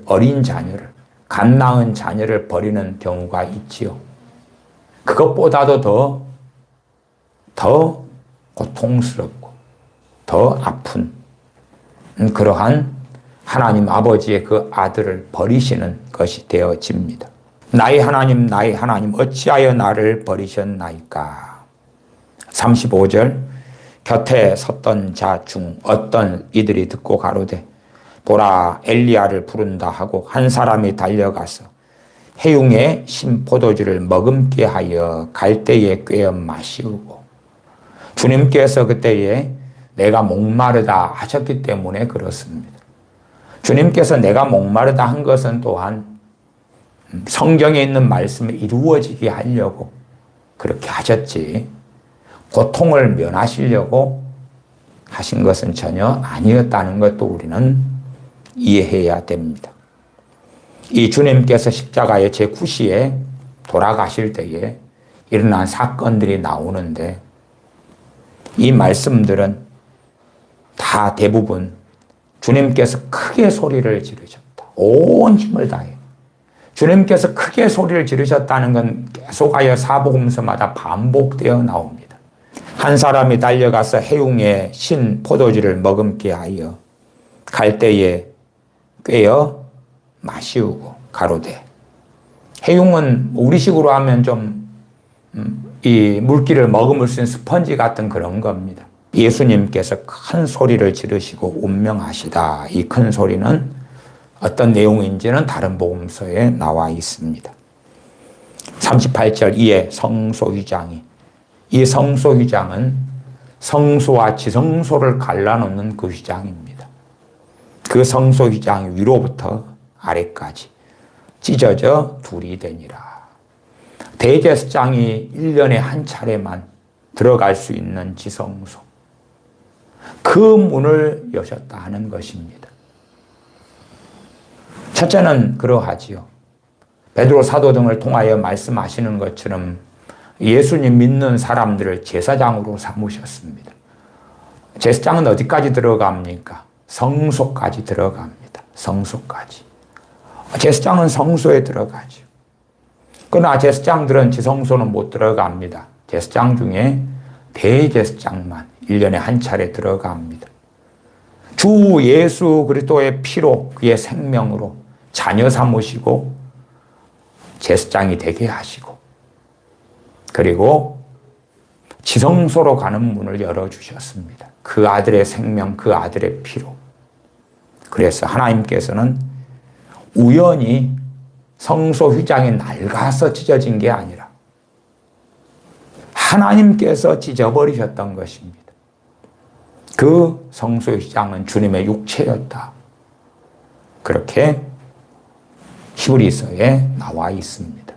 어린 자녀를, 갓 낳은 자녀를 버리는 경우가 있지요. 그것보다도 더 고통스럽고 더 아픈 그러한 하나님 아버지의 그 아들을 버리시는 것이 되어집니다. 나의 하나님 어찌하여 나를 버리셨나이까. 35절 곁에 섰던 자 중 어떤 이들이 듣고 가로되 보라 엘리야를 부른다 하고 한 사람이 달려가서 해융에 신 포도주를 머금게 하여 갈대에 꿰어 마시우고, 주님께서 그때에 내가 목마르다 하셨기 때문에 그렇습니다. 주님께서 내가 목마르다 한 것은 또한 성경에 있는 말씀이 이루어지게 하려고 그렇게 하셨지, 고통을 면하시려고 하신 것은 전혀 아니었다는 것도 우리는 이해해야 됩니다. 이 주님께서 십자가의 제9시에 돌아가실 때에 일어난 사건들이 나오는데, 이 말씀들은 다 대부분 주님께서 크게 소리를 지르셨다. 온 힘을 다해. 주님께서 크게 소리를 지르셨다는 건 계속하여 사복음서마다 반복되어 나옵니다. 한 사람이 달려가서 해융에 신 포도주를 머금게 하여 갈대에 꿰어 마시우고 가로되. 해융은 우리식으로 하면 좀 이 물기를 머금을 수 있는 스펀지 같은 그런 겁니다. 예수님께서 큰 소리를 지르시고 운명하시다. 이 큰 소리는 어떤 내용인지는 다른 복음서에 나와 있습니다. 38절 이에 성소휘장이, 이 성소휘장은 성소와 지성소를 갈라놓는 그 휘장입니다. 그 성소휘장 위로부터 아래까지 찢어져 둘이 되니라. 대제사장이 1년에 한 차례만 들어갈 수 있는 지성소, 그 문을 여셨다 하는 것입니다. 첫째는 그러하지요. 베드로 사도 등을 통하여 말씀하시는 것처럼 예수님 믿는 사람들을 제사장으로 삼으셨습니다. 제사장은 어디까지 들어갑니까? 성소까지 들어갑니다. 성소까지. 제사장은 성소에 들어가죠. 그러나 제사장들은 지성소는 못 들어갑니다. 제사장 중에 대제사장만 1년에 한 차례 들어갑니다. 주 예수 그리스도의 피로, 그의 생명으로 자녀 삼으시고 제사장이 되게 하시고, 그리고 지성소로 가는 문을 열어주셨습니다. 그 아들의 생명, 그 아들의 피로. 그래서 하나님께서는 우연히 성소 휘장이 낡아서 찢어진 게 아니라 하나님께서 찢어버리셨던 것입니다. 그 성소 휘장은 주님의 육체였다. 그렇게 히브리서에 나와 있습니다.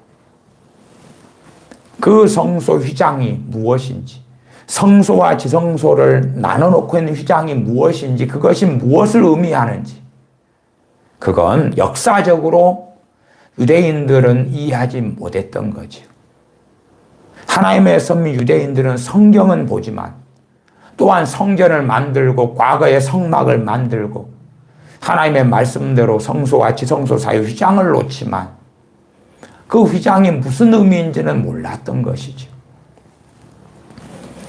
그 성소 휘장이 무엇인지, 성소와 지성소를 나눠놓고 있는 휘장이 무엇인지, 그것이 무엇을 의미하는지, 그건 역사적으로 유대인들은 이해하지 못했던 거죠. 하나님의 선민 유대인들은 성경은 보지만 또한 성전을 만들고 과거의 성막을 만들고 하나님의 말씀대로 성소와 지성소 사이 휘장을 놓지만 그 휘장이 무슨 의미인지는 몰랐던 것이죠.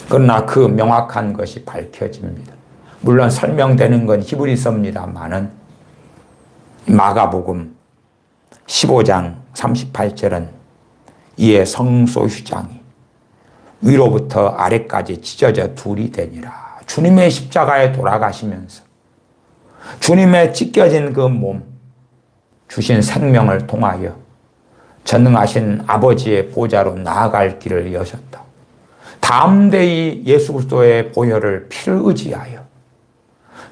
그러나 그 명확한 것이 밝혀집니다. 물론 설명되는 건 히브리서입니다만은 마가복음 15장 38절은 이에 성소 휘장이 위로부터 아래까지 찢어져 둘이 되니라. 주님의 십자가에 돌아가시면서 주님의 찢겨진 그 몸, 주신 생명을 통하여 전능하신 아버지의 보좌로 나아갈 길을 여셨다. 담대히 예수 그리스도의 보혈을 피를 의지하여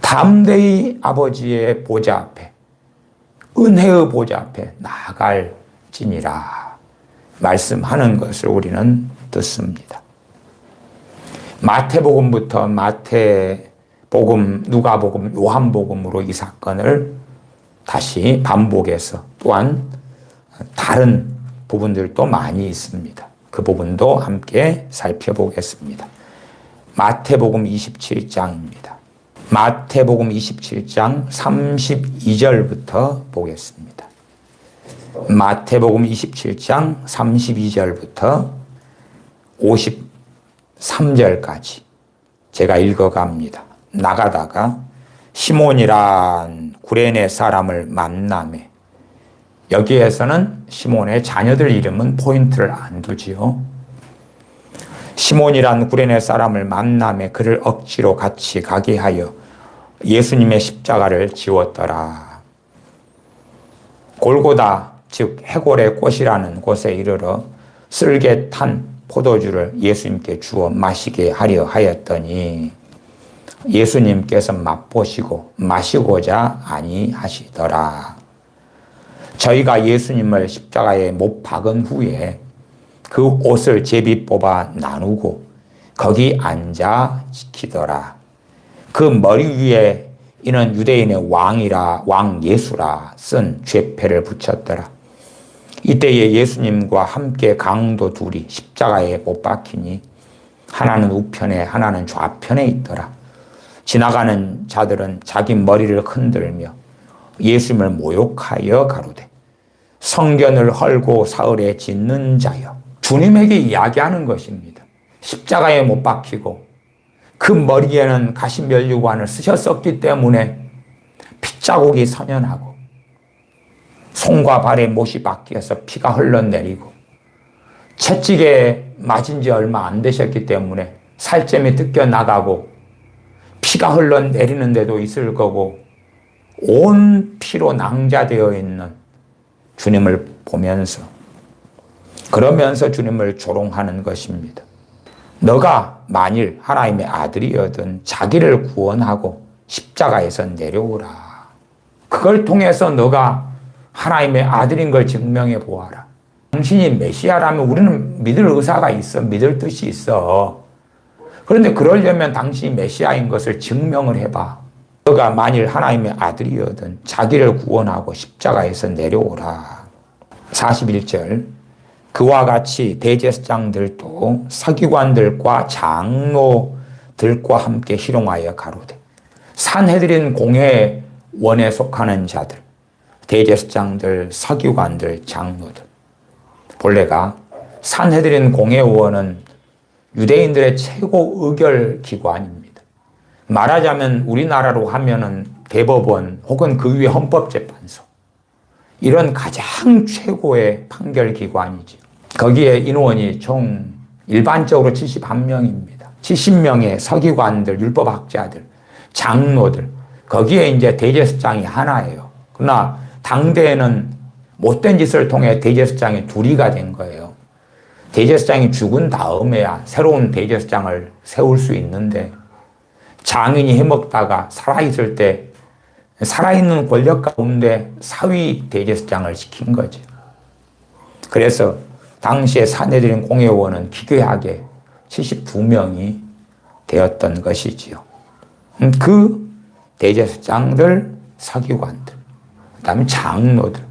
담대히 아버지의 보좌 앞에, 은혜의 보좌 앞에 나아갈지니라 말씀하는 것을 우리는 듣습니다. 마태복음부터 마태복음, 누가복음, 요한복음으로 이 사건을 다시 반복해서 또한 다른 부분들도 많이 있습니다. 그 부분도 함께 살펴보겠습니다. 마태복음 27장입니다. 마태복음 27장 32절부터 보겠습니다. 마태복음 27장 32절부터 53절까지 제가 읽어갑니다. 나가다가 시몬이란 구레네 사람을 만나매, 여기에서는 시몬의 자녀들 이름은 포인트를 안 두지요. 시몬이란 구레네 사람을 만나매 그를 억지로 같이 가게 하여 예수님의 십자가를 지웠더라. 골고다 즉 해골의 꽃이라는 곳에 이르러 쓸개 탄 포도주를 예수님께 주어 마시게 하려 하였더니 예수님께서 맛보시고 마시고자 아니하시더라. 저희가 예수님을 십자가에 못 박은 후에 그 옷을 제비 뽑아 나누고 거기 앉아 지키더라. 그 머리 위에 이는 유대인의 왕 예수라 쓴 죄패를 붙였더라. 이때에 예수님과 함께 강도 둘이 십자가에 못 박히니 하나는 우편에 하나는 좌편에 있더라. 지나가는 자들은 자기 머리를 흔들며 예수님을 모욕하여 가로되 성견을 헐고 사흘에 짓는 자여. 주님에게 이야기하는 것입니다. 십자가에 못 박히고 그 머리에는 가시면류관을 쓰셨었기 때문에 핏자국이 선연하고 손과 발에 못이 박혀서 피가 흘러내리고 채찍에 맞은 지 얼마 안 되셨기 때문에 살점이 뜯겨나가고 피가 흘러내리는 데도 있을 거고 온 피로 낭자되어 있는 주님을 보면서 그러면서 주님을 조롱하는 것입니다. 너가 만일 하나님의 아들이어든 자기를 구원하고 십자가에서 내려오라. 그걸 통해서 너가 하나님의 아들인 걸 증명해 보아라. 당신이 메시아라면 우리는 믿을 의사가 있어. 믿을 뜻이 있어. 그런데 그러려면 당신이 메시아인 것을 증명을 해봐. 너가 만일 하나님의 아들이어든 자기를 구원하고 십자가에서 내려오라. 41절 그와 같이 대제사장들도 서기관들과 장로들과 함께 희롱하여 가로되 산헤드린 공회원에 속하는 자들, 대제사장들, 서기관들, 장로들. 본래가 산헤드린 공회원은 유대인들의 최고 의결 기관입니다. 말하자면 우리나라로 하면은 대법원 혹은 그 위에 헌법재판소, 이런 가장 최고의 판결 기관이죠. 거기에 인원이 총 일반적으로 71명입니다. 70명의 서기관들, 율법학자들, 장로들, 거기에 이제 대제사장이 하나예요. 그러나 당대에는 못된 짓을 통해 대제사장이 둘이가 된 거예요. 대제사장이 죽은 다음에야 새로운 대제사장을 세울 수 있는데 장인이 해먹다가 살아있을 때 살아있는 권력 가운데 사위 대제사장을 시킨 거죠. 그래서 당시에 산헤드린 공회원은 기괴하게 72명이 되었던 것이지요. 그 대제사장들, 서기관들, 그 다음에 장로들,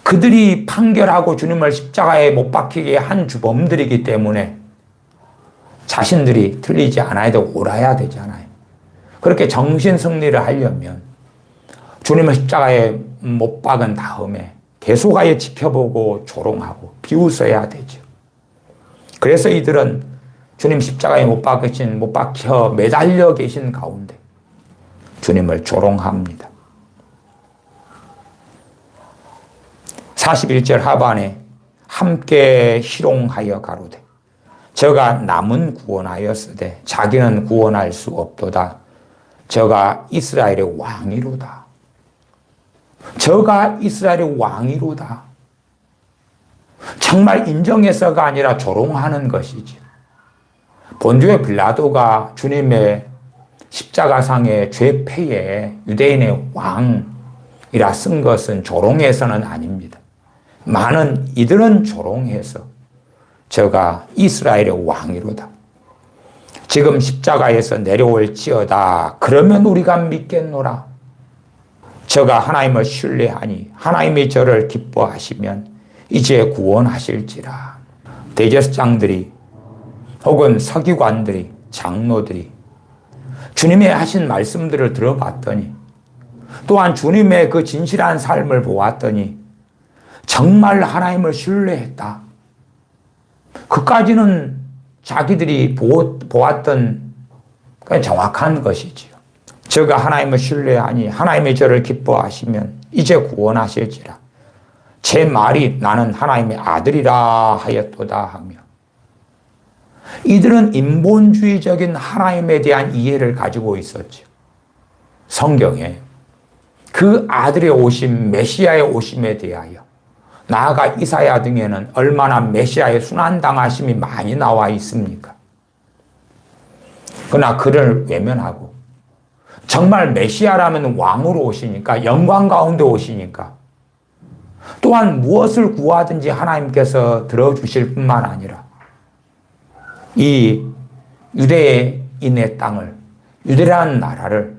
그들이 판결하고 주님을 십자가에 못 박히게 한 주범들이기 때문에 자신들이 틀리지 않아야 되고 옳아야 되잖아요. 그렇게 정신 승리를 하려면 주님을 십자가에 못 박은 다음에 계속하여 지켜보고 조롱하고 비웃어야 되죠. 그래서 이들은 주님 십자가에 못 박혀 매달려 계신 가운데 주님을 조롱합니다. 41절 하반에 함께 희롱하여 가로되 저가 남은 구원하였으되 자기는 구원할 수 없도다. 저가 이스라엘의 왕이로다. 저가 이스라엘의 왕이로다. 정말 인정해서가 아니라 조롱하는 것이지. 본주의 빌라도가 주님의 십자가상의 죄패에 유대인의 왕이라 쓴 것은 조롱해서는 아닙니다. 많은 이들은 조롱해서 저가 이스라엘의 왕이로다. 지금 십자가에서 내려올지어다. 그러면 우리가 믿겠노라. 저가 하나님을 신뢰하니 하나님이 저를 기뻐하시면 이제 구원하실지라. 대제사장들이 혹은 서기관들이 장로들이 주님의 하신 말씀들을 들어봤더니 또한 주님의 그 진실한 삶을 보았더니 정말 하나님을 신뢰했다. 그까지는 자기들이 보았던 정확한 것이지요. 저가 하나님을 신뢰하니 하나님이 저를 기뻐하시면 이제 구원하실지라. 제 말이 나는 하나님의 아들이라 하였도다 하며 이들은 인본주의적인 하나님에 대한 이해를 가지고 있었죠. 성경에 그 아들의 오심, 메시아의 오심에 대하여 나아가 이사야 등에는 얼마나 메시아의 순환당하심이 많이 나와 있습니까? 그러나 그를 외면하고 정말 메시아라면 왕으로 오시니까 영광 가운데 오시니까 또한 무엇을 구하든지 하나님께서 들어주실 뿐만 아니라 이 유대인의 땅을, 유대라는 나라를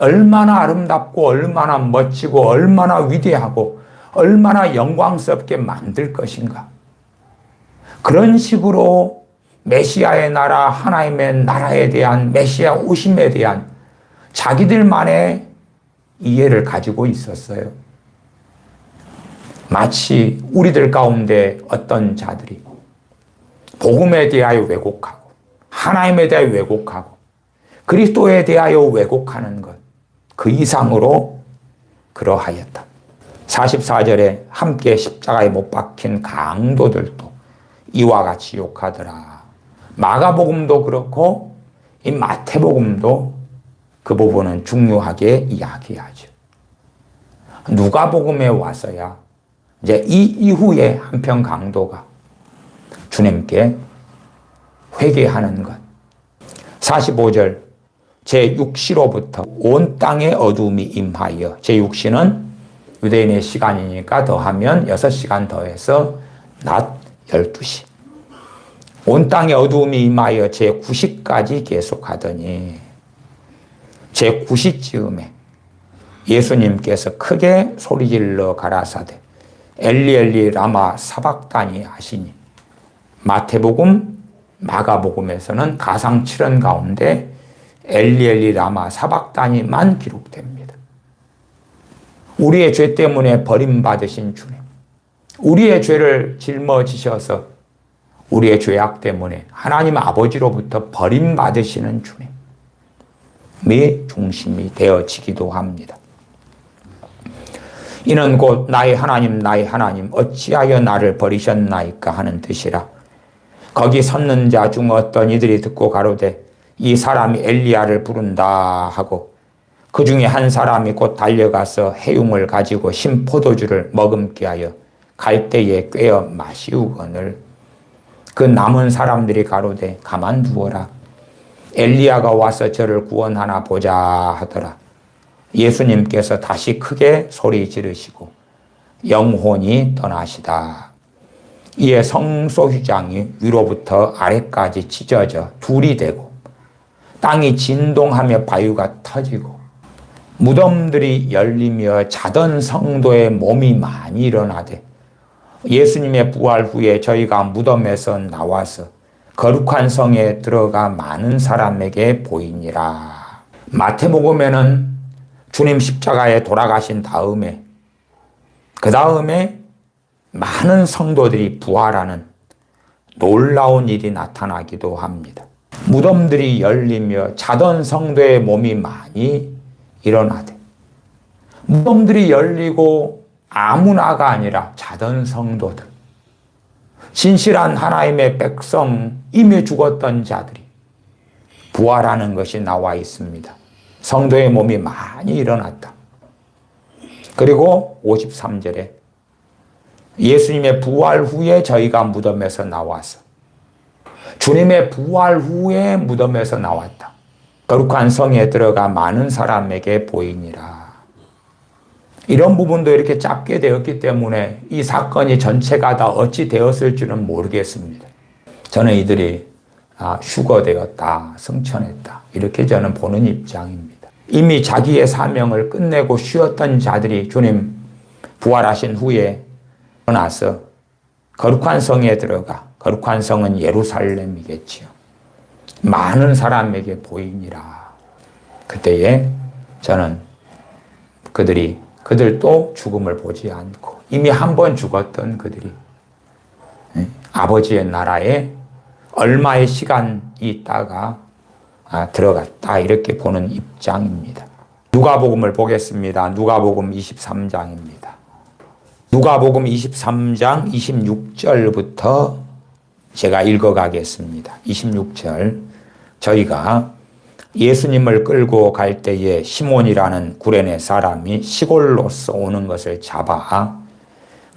얼마나 아름답고 얼마나 멋지고 얼마나 위대하고 얼마나 영광스럽게 만들 것인가. 그런 식으로 메시아의 나라, 하나님의 나라에 대한 메시아 오심에 대한 자기들만의 이해를 가지고 있었어요. 마치 우리들 가운데 어떤 자들이 복음에 대하여 왜곡하고 하나님에 대하여 왜곡하고 그리스도에 대하여 왜곡하는 것, 그 이상으로 그러하였다. 44절에 함께 십자가에 못 박힌 강도들도 이와 같이 욕하더라. 마가복음도 그렇고 이 마태복음도 그 부분은 중요하게 이야기하죠. 누가복음에 와서야 이제 이 이후에 한편 강도가 주님께 회개하는 것. 45절 제6시로부터 온 땅에 어두움이 임하여, 제6시는 유대인의 시간이니까 더하면 6시간 더해서 낮 12시. 온 땅에 어두움이 임하여 제9시까지 계속하더니 제9시쯤에 예수님께서 크게 소리질러 가라사대 엘리 엘리 라마 사박다니 하시니, 마태복음, 마가복음에서는 가상 7원 가운데 엘리 엘리 라마 사박다니만 기록됩니다. 우리의 죄 때문에 버림받으신 주님, 우리의 죄를 짊어지셔서 우리의 죄악 때문에 하나님 아버지로부터 버림받으시는 주님의 중심이 되어지기도 합니다. 이는 곧 나의 하나님 나의 하나님 어찌하여 나를 버리셨나이까 하는 뜻이라. 거기 섰는 자 중 어떤 이들이 듣고 가로되 이 사람이 엘리야를 부른다 하고, 그 중에 한 사람이 곧 달려가서 해용을 가지고 신 포도주를 머금게 하여 갈대에 꿰어 마시우거늘, 그 남은 사람들이 가로되 가만두어라, 엘리야가 와서 저를 구원하나 보자 하더라. 예수님께서 다시 크게 소리 지르시고 영혼이 떠나시다. 이에 성소휘장이 위로부터 아래까지 찢어져 둘이 되고 땅이 진동하며 바위가 터지고 무덤들이 열리며 자던 성도의 몸이 많이 일어나되, 예수님의 부활 후에 저희가 무덤에서 나와서 거룩한 성에 들어가 많은 사람에게 보이니라. 마태복음에는 주님 십자가에 돌아가신 다음에 그 다음에 많은 성도들이 부활하는 놀라운 일이 나타나기도 합니다. 무덤들이 열리며 자던 성도의 몸이 많이 일어나되, 무덤들이 열리고 아무나가 아니라 자던 성도들, 진실한 하나님의 백성, 이미 죽었던 자들이 부활하는 것이 나와 있습니다. 성도의 몸이 많이 일어났다. 그리고 53절에 예수님의 부활 후에 저희가 무덤에서 나와서, 주님의 부활 후에 무덤에서 나왔다. 거룩한 성에 들어가 많은 사람에게 보이니라. 이런 부분도 이렇게 짧게 되었기 때문에 이 사건이 전체가 다 어찌 되었을지는 모르겠습니다. 저는 이들이 휴거되었다, 승천했다, 이렇게 저는 보는 입장입니다. 이미 자기의 사명을 끝내고 쉬었던 자들이 주님 부활하신 후에 일어나서 거룩한 성에 들어가, 거룩한 성은 예루살렘이겠지요. 많은 사람에게 보이니라. 그때에 저는 그들도 죽음을 보지 않고 이미 한 번 죽었던 그들이 아버지의 나라에 얼마의 시간이 있다가 들어갔다, 이렇게 보는 입장입니다. 누가복음을 보겠습니다. 누가복음 23장입니다. 누가복음 23장 26절부터 제가 읽어가겠습니다. 26절. 저희가 예수님을 끌고 갈 때에 시몬이라는 구레네 사람이 시골로서 오는 것을 잡아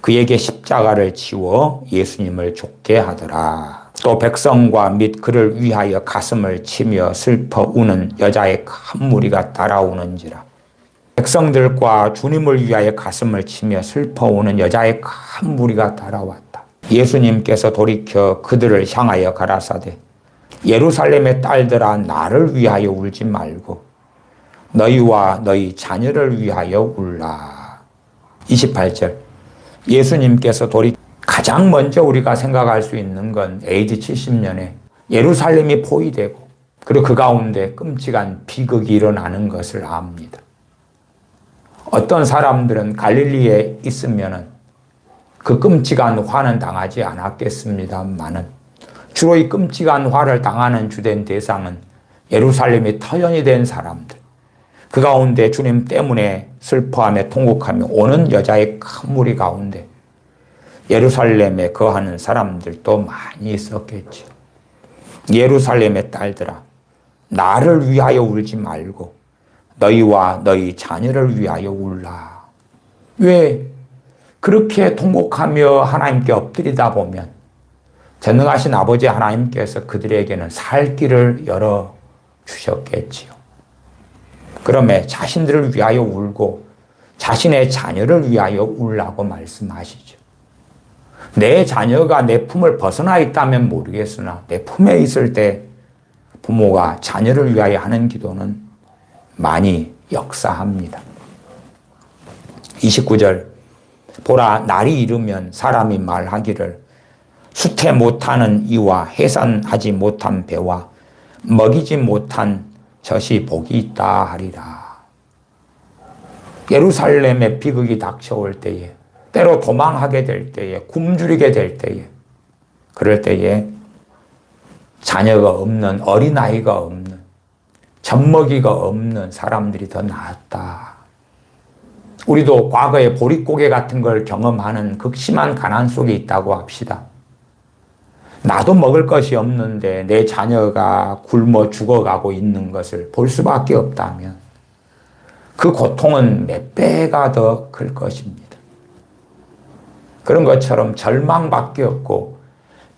그에게 십자가를 지워 예수님을 족게 하더라. 또 백성과 및 그를 위하여 가슴을 치며 슬퍼 우는 여자의 큰 무리가 따라오는지라. 백성들과 주님을 위하여 가슴을 치며 슬퍼 우는 여자의 큰 무리가 따라왔다. 예수님께서 돌이켜 그들을 향하여 가라사대 예루살렘의 딸들아, 나를 위하여 울지 말고 너희와 너희 자녀를 위하여 울라. 28절. 예수님께서 가장 먼저 우리가 생각할 수 있는 건 AD 70년에 예루살렘이 포위되고 그리고 그 가운데 끔찍한 비극이 일어나는 것을 압니다. 어떤 사람들은 갈릴리에 있으면은 그 끔찍한 화는 당하지 않았겠습니다만은 주로 이 끔찍한 화를 당하는 주된 대상은 예루살렘이 터전이 된 사람들, 그 가운데 주님 때문에 슬퍼하며 통곡하며 오는 여자의 큰 무리 가운데 예루살렘에 거하는 사람들도 많이 있었겠죠. 예루살렘의 딸들아, 나를 위하여 울지 말고 너희와 너희 자녀를 위하여 울라. 왜? 그렇게 통곡하며 하나님께 엎드리다 보면 전능하신 아버지 하나님께서 그들에게는 살 길을 열어주셨겠지요. 그러면 자신들을 위하여 울고 자신의 자녀를 위하여 울라고 말씀하시죠. 내 자녀가 내 품을 벗어나 있다면 모르겠으나 내 품에 있을 때 부모가 자녀를 위하여 하는 기도는 많이 역사합니다. 29절. 보라, 날이 이르면 사람이 말하기를 수태 못하는 이와 해산하지 못한 배와 먹이지 못한 젖이 복이 있다 하리라. 예루살렘의 비극이 닥쳐올 때에, 때로 도망하게 될 때에, 굶주리게 될 때에, 그럴 때에 자녀가 없는, 어린아이가 없는, 젖먹이가 없는 사람들이 더 나았다. 우리도 과거에 보릿고개 같은 걸 경험하는 극심한 가난 속에 있다고 합시다. 나도 먹을 것이 없는데 내 자녀가 굶어 죽어가고 있는 것을 볼 수밖에 없다면 그 고통은 몇 배가 더 클 것입니다. 그런 것처럼 절망밖에 없고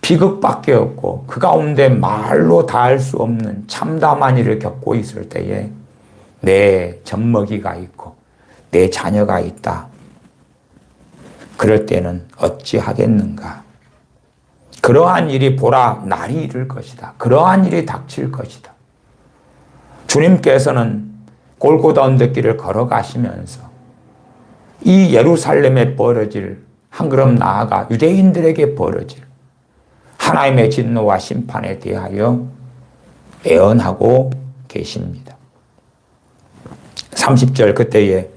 비극밖에 없고 그 가운데 말로 다할 수 없는 참담한 일을 겪고 있을 때에 내 젖먹이가 있고 내 자녀가 있다. 그럴 때는 어찌하겠는가? 그러한 일이 보라, 날이 이를 것이다. 그러한 일이 닥칠 것이다. 주님께서는 골고다 언덕길을 걸어가시면서 이 예루살렘에 벌어질, 한 걸음 나아가 유대인들에게 벌어질 하나님의 진노와 심판에 대하여 애언하고 계십니다. 30절. 그때에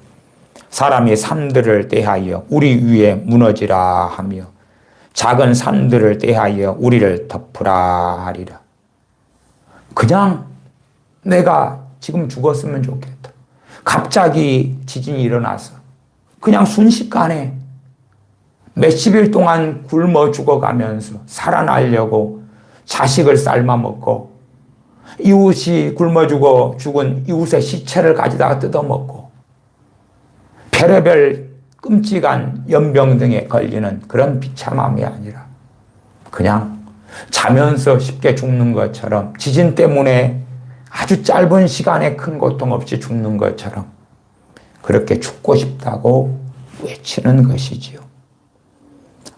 사람이 산들을 대하여 우리 위에 무너지라 하며 작은 산들을 대하여 우리를 덮으라 하리라. 그냥 내가 지금 죽었으면 좋겠다. 갑자기 지진이 일어나서 그냥 순식간에 몇십일 동안 굶어 죽어가면서 살아나려고 자식을 삶아먹고 이웃이 굶어 죽은 이웃의 시체를 가져다가 뜯어먹고 별의별 끔찍한 연병 등에 걸리는 그런 비참함이 아니라 그냥 자면서 쉽게 죽는 것처럼, 지진 때문에 아주 짧은 시간에 큰 고통 없이 죽는 것처럼 그렇게 죽고 싶다고 외치는 것이지요.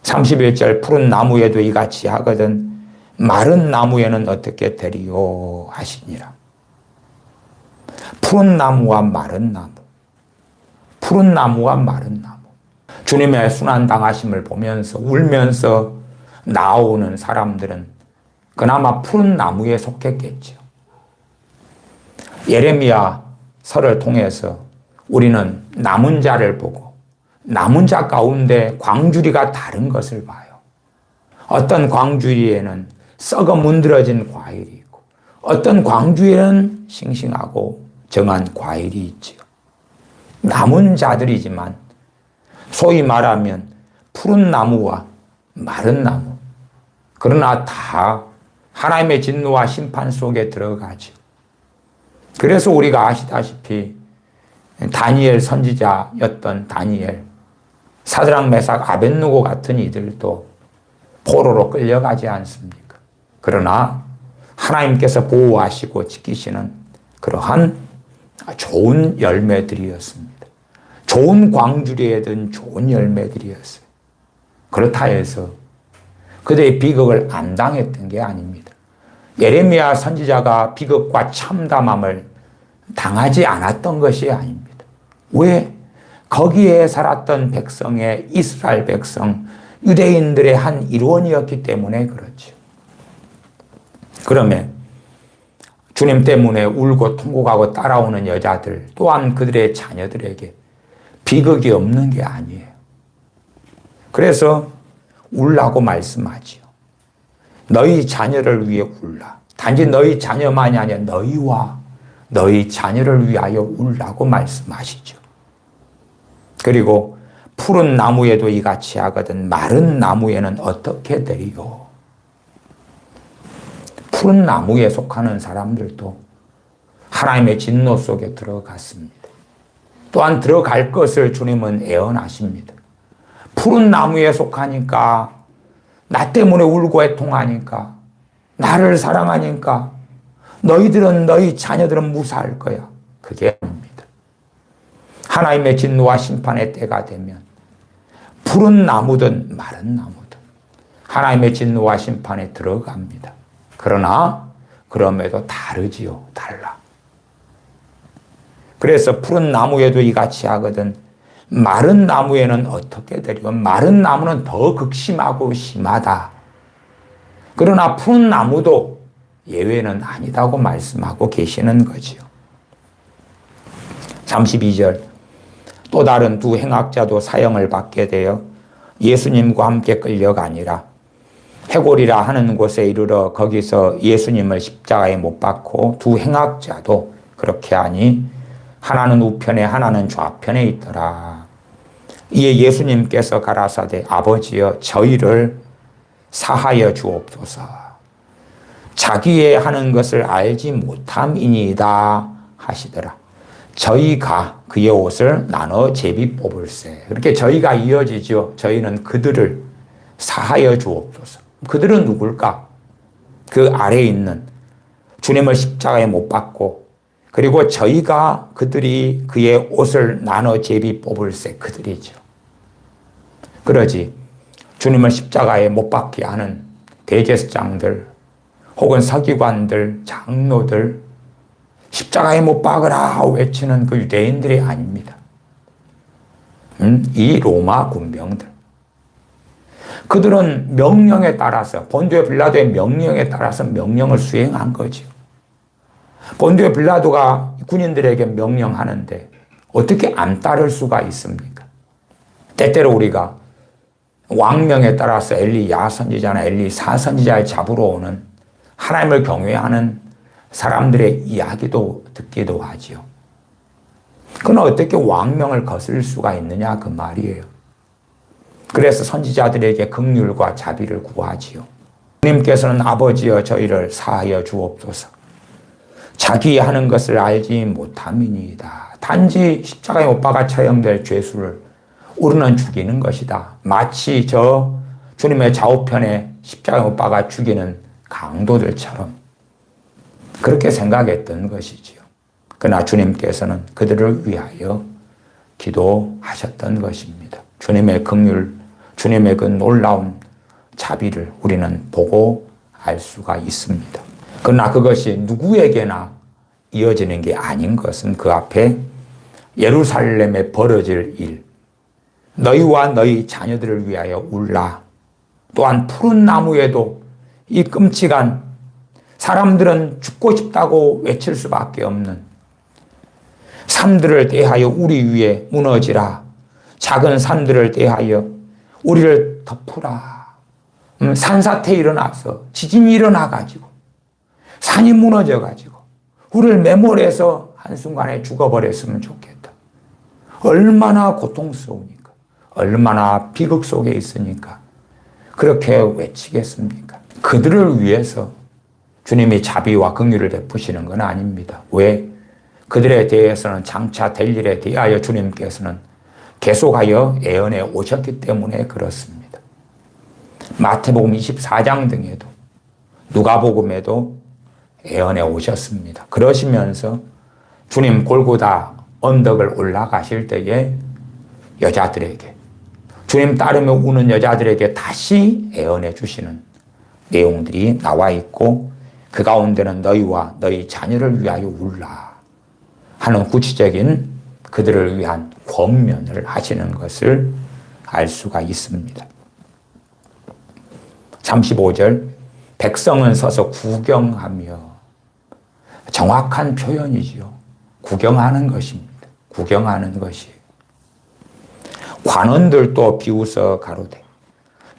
31절. 푸른 나무에도 이같이 하거든 마른 나무에는 어떻게 되리요 하시니라. 푸른 나무와 마른 나무, 푸른 나무와 마른 나무. 주님의 순환당하심을 보면서 울면서 나오는 사람들은 그나마 푸른 나무에 속했겠죠. 예레미야서를 통해서 우리는 남은 자를 보고 남은 자 가운데 광주리가 다른 것을 봐요. 어떤 광주리에는 썩어 문드러진 과일이 있고 어떤 광주리에는 싱싱하고 정한 과일이 있지요. 남은 자들이지만 소위 말하면 푸른 나무와 마른 나무, 그러나 다 하나님의 진노와 심판 속에 들어가죠. 그래서 우리가 아시다시피 다니엘 선지자였던 다니엘, 사드락 메삭 아벳느고 같은 이들도 포로로 끌려가지 않습니까? 그러나 하나님께서 보호하시고 지키시는 그러한 좋은 열매들이었습니다. 좋은 광주리에 든 좋은 열매들이었어요. 그렇다 해서 그들의 비극을 안 당했던 게 아닙니다. 예레미야 선지자가 비극과 참담함을 당하지 않았던 것이 아닙니다. 왜? 거기에 살았던 백성의 이스라엘 백성, 유대인들의 한 일원이었기 때문에 그렇죠. 그러면 주님 때문에 울고 통곡하고 따라오는 여자들 또한 그들의 자녀들에게 비극이 없는 게 아니에요. 그래서 울라고 말씀하지요. 너희 자녀를 위해 울라. 단지 너희 자녀만이 아니라 너희와 너희 자녀를 위하여 울라고 말씀하시죠. 그리고 푸른 나무에도 이같이 하거든 마른 나무에는 어떻게 되리요? 푸른 나무에 속하는 사람들도 하나님의 진노 속에 들어갔습니다. 또한 들어갈 것을 주님은 예언하십니다. 푸른 나무에 속하니까, 나 때문에 울고 애통하니까, 나를 사랑하니까 너희들은, 너희 자녀들은 무사할 거야. 그게 아닙니다. 하나님의 진노와 심판의 때가 되면 푸른 나무든 마른 나무든 하나님의 진노와 심판에 들어갑니다. 그러나 그럼에도 다르지요. 달라. 그래서 푸른 나무에도 이같이 하거든 마른 나무에는 어떻게 되리요? 마른 나무는 더 극심하고 심하다. 그러나 푸른 나무도 예외는 아니다고 말씀하고 계시는 거지요. 32절 또 다른 두 행악자도 사형을 받게 되어 예수님과 함께 끌려가니라. 해골이라 하는 곳에 이르러 거기서 예수님을 십자가에 못 박고 두 행악자도 그렇게 하니 하나는 우편에 하나는 좌편에 있더라. 이에 예수님께서 가라사대 아버지여 저희를 사하여 주옵소서. 자기의 하는 것을 알지 못함이니이다 하시더라. 저희가 그의 옷을 나눠 제비 뽑을세. 그렇게 저희가 이어지죠. 저희는 그들을 사하여 주옵소서. 그들은 누굴까? 그 아래에 있는 주님을 십자가에 못 박고 그리고 저희가 그들이 그의 옷을 나눠 제비 뽑을세. 그들이죠. 그러지 주님을 십자가에 못 박게 하는 대제사장들 혹은 서기관들, 장로들 십자가에 못 박으라 외치는 그 유대인들이 아닙니다. 이 로마 군병들. 그들은 명령에 따라서 본디오 빌라도의 명령에 따라서 명령을 수행한 거죠. 본디오 빌라도가 군인들에게 명령하는데 어떻게 안 따를 수가 있습니까? 때때로 우리가 왕명에 따라서 엘리야 선지자나 엘리사 선지자를 잡으러 오는 하나님을 경외하는 사람들의 이야기도 듣기도 하지요. 그건 어떻게 왕명을 거슬 수가 있느냐 그 말이에요. 그래서 선지자들에게 긍휼과 자비를 구하지요. 주님께서는 아버지여 저희를 사하여 주옵소서. 자기 하는 것을 알지 못함이니이다. 단지 십자가에 못 박아 처형될 죄수를 우리는 죽이는 것이다. 마치 저 주님의 좌우편에 십자가에 못 박아 죽이는 강도들처럼 그렇게 생각했던 것이지요. 그러나 주님께서는 그들을 위하여 기도하셨던 것입니다. 주님의 긍휼, 주님의 그 놀라운 자비를 우리는 보고 알 수가 있습니다. 그러나 그것이 누구에게나 이어지는 게 아닌 것은 그 앞에 예루살렘에 벌어질 일, 너희와 너희 자녀들을 위하여 울라. 또한 푸른 나무에도 이 끔찍한 사람들은 죽고 싶다고 외칠 수밖에 없는 산들을 대하여 우리 위에 무너지라. 작은 산들을 대하여 우리를 덮으라. 산사태 일어나서 지진이 일어나가지고 산이 무너져가지고 우리를 매몰해서 한순간에 죽어버렸으면 좋겠다. 얼마나 고통스러우니까, 얼마나 비극 속에 있으니까 그렇게 외치겠습니까? 그들을 위해서 주님이 자비와 긍휼을 베푸시는 건 아닙니다. 왜? 그들에 대해서는 장차 될 일에 대하여 주님께서는 계속하여 예언해 오셨기 때문에 그렇습니다. 마태복음 24장 등에도 누가복음에도 예언해 오셨습니다. 그러시면서 주님 골고다 언덕을 올라가실 때에 여자들에게, 주님 따르며 우는 여자들에게 다시 예언해 주시는 내용들이 나와 있고, 그 가운데는 너희와 너희 자녀를 위하여 울라 하는 구체적인 그들을 위한 권면을 하시는 것을 알 수가 있습니다. 35절, 백성은 서서 구경하며. 정확한 표현이지요. 구경하는 것입니다. 구경하는 것이. 관원들도 비웃어 가로되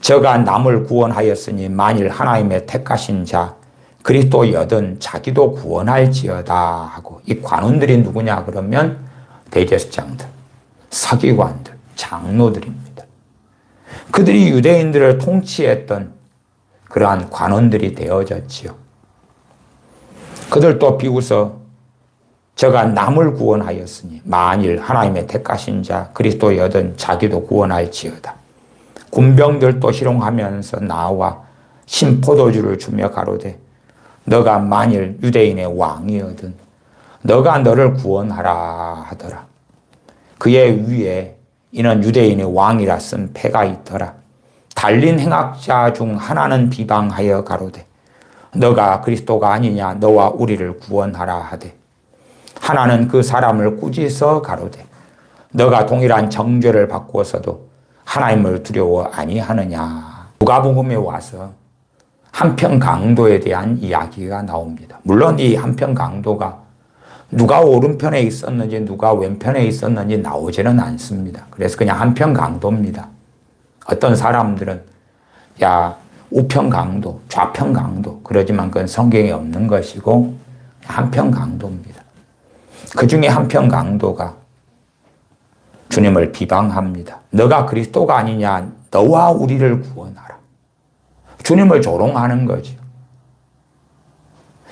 저가 남을 구원하였으니 만일 하나님의 택하신 자 그리스도여든 자기도 구원할지어다 하고, 이 관원들이 누구냐 그러면 대제사장들, 서기관들, 장로들입니다. 그들이 유대인들을 통치했던 그러한 관원들이 되어졌지요. 그들도 비웃어 저가 남을 구원하였으니 만일 하나님의 택하신 자 그리스도여든 자기도 구원할지어다. 군병들도 희롱하면서 나와 신포도주를 주며 가로되 너가 만일 유대인의 왕이어든 너가 너를 구원하라 하더라. 그의 위에 이는 유대인의 왕이라 쓴 패가 있더라. 달린 행악자 중 하나는 비방하여 가로되 너가 그리스도가 아니냐 너와 우리를 구원하라 하되, 하나는 그 사람을 꾸짖어 가로되 너가 동일한 정죄를 받고서도 하나님을 두려워 아니하느냐. 누가복음에 와서 한편 강도에 대한 이야기가 나옵니다. 물론 이 한편 강도가 누가 오른편에 있었는지 누가 왼편에 있었는지 나오지는 않습니다. 그래서 그냥 한편 강도입니다. 어떤 사람들은 야 우편 강도, 좌편 강도, 그러지만 그건 성경에 없는 것이고 한편 강도입니다. 그 중에 한편 강도가 주님을 비방합니다. 너가 그리스도가 아니냐 너와 우리를 구원하라. 주님을 조롱하는 거죠.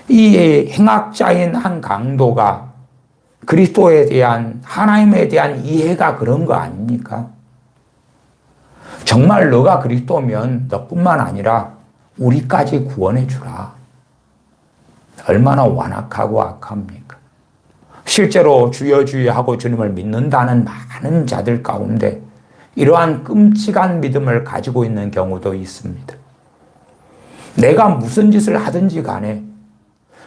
이 행악자인 한 강도가 그리스도에 대한, 하나님에 대한 이해가 그런 거 아닙니까? 정말 너가 그리스도면 너뿐만 아니라 우리까지 구원해 주라. 얼마나 완악하고 악합니까? 실제로 주여 주여 하고 주님을 믿는다는 많은 자들 가운데 이러한 끔찍한 믿음을 가지고 있는 경우도 있습니다. 내가 무슨 짓을 하든지 간에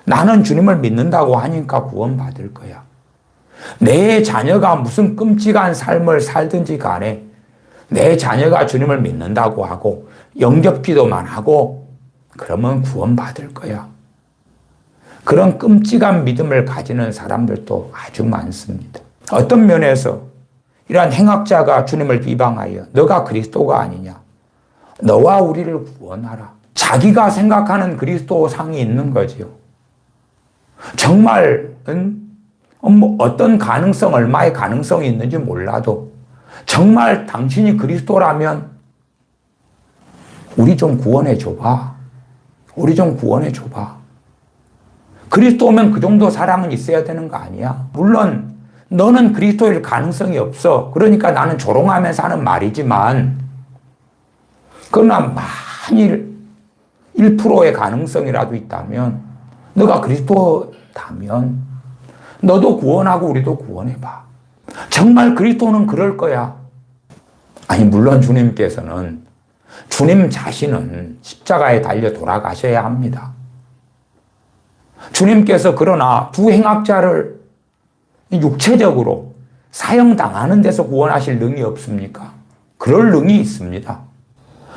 나는 주님을 믿는다고 하니까 구원받을 거야. 내 자녀가 무슨 끔찍한 삶을 살든지 간에 내 자녀가 주님을 믿는다고 하고 영접기도만 하고 그러면 구원받을 거야. 그런 끔찍한 믿음을 가지는 사람들도 아주 많습니다. 어떤 면에서 이러한 행악자가 주님을 비방하여 너가 그리스도가 아니냐 너와 우리를 구원하라. 자기가 생각하는 그리스도상이 있는 거지요. 정말은 어떤 가능성, 얼마의 가능성이 있는지 몰라도 정말 당신이 그리스도라면 우리 좀 구원해 줘봐. 우리 좀 구원해 줘봐. 그리스도면 그 정도 사랑은 있어야 되는 거 아니야? 물론 너는 그리스도일 가능성이 없어. 그러니까 나는 조롱하면서 하는 말이지만, 그러나 만일 1%의 가능성이라도 있다면 너가 그리스도다면 너도 구원하고 우리도 구원해봐. 정말 그리스도는 그럴 거야. 아니 물론 주님께서는 주님 자신은 십자가에 달려 돌아가셔야 합니다. 주님께서 그러나 두 행악자를 육체적으로 사형당하는 데서 구원하실 능이 없습니까? 그럴 능이 있습니다.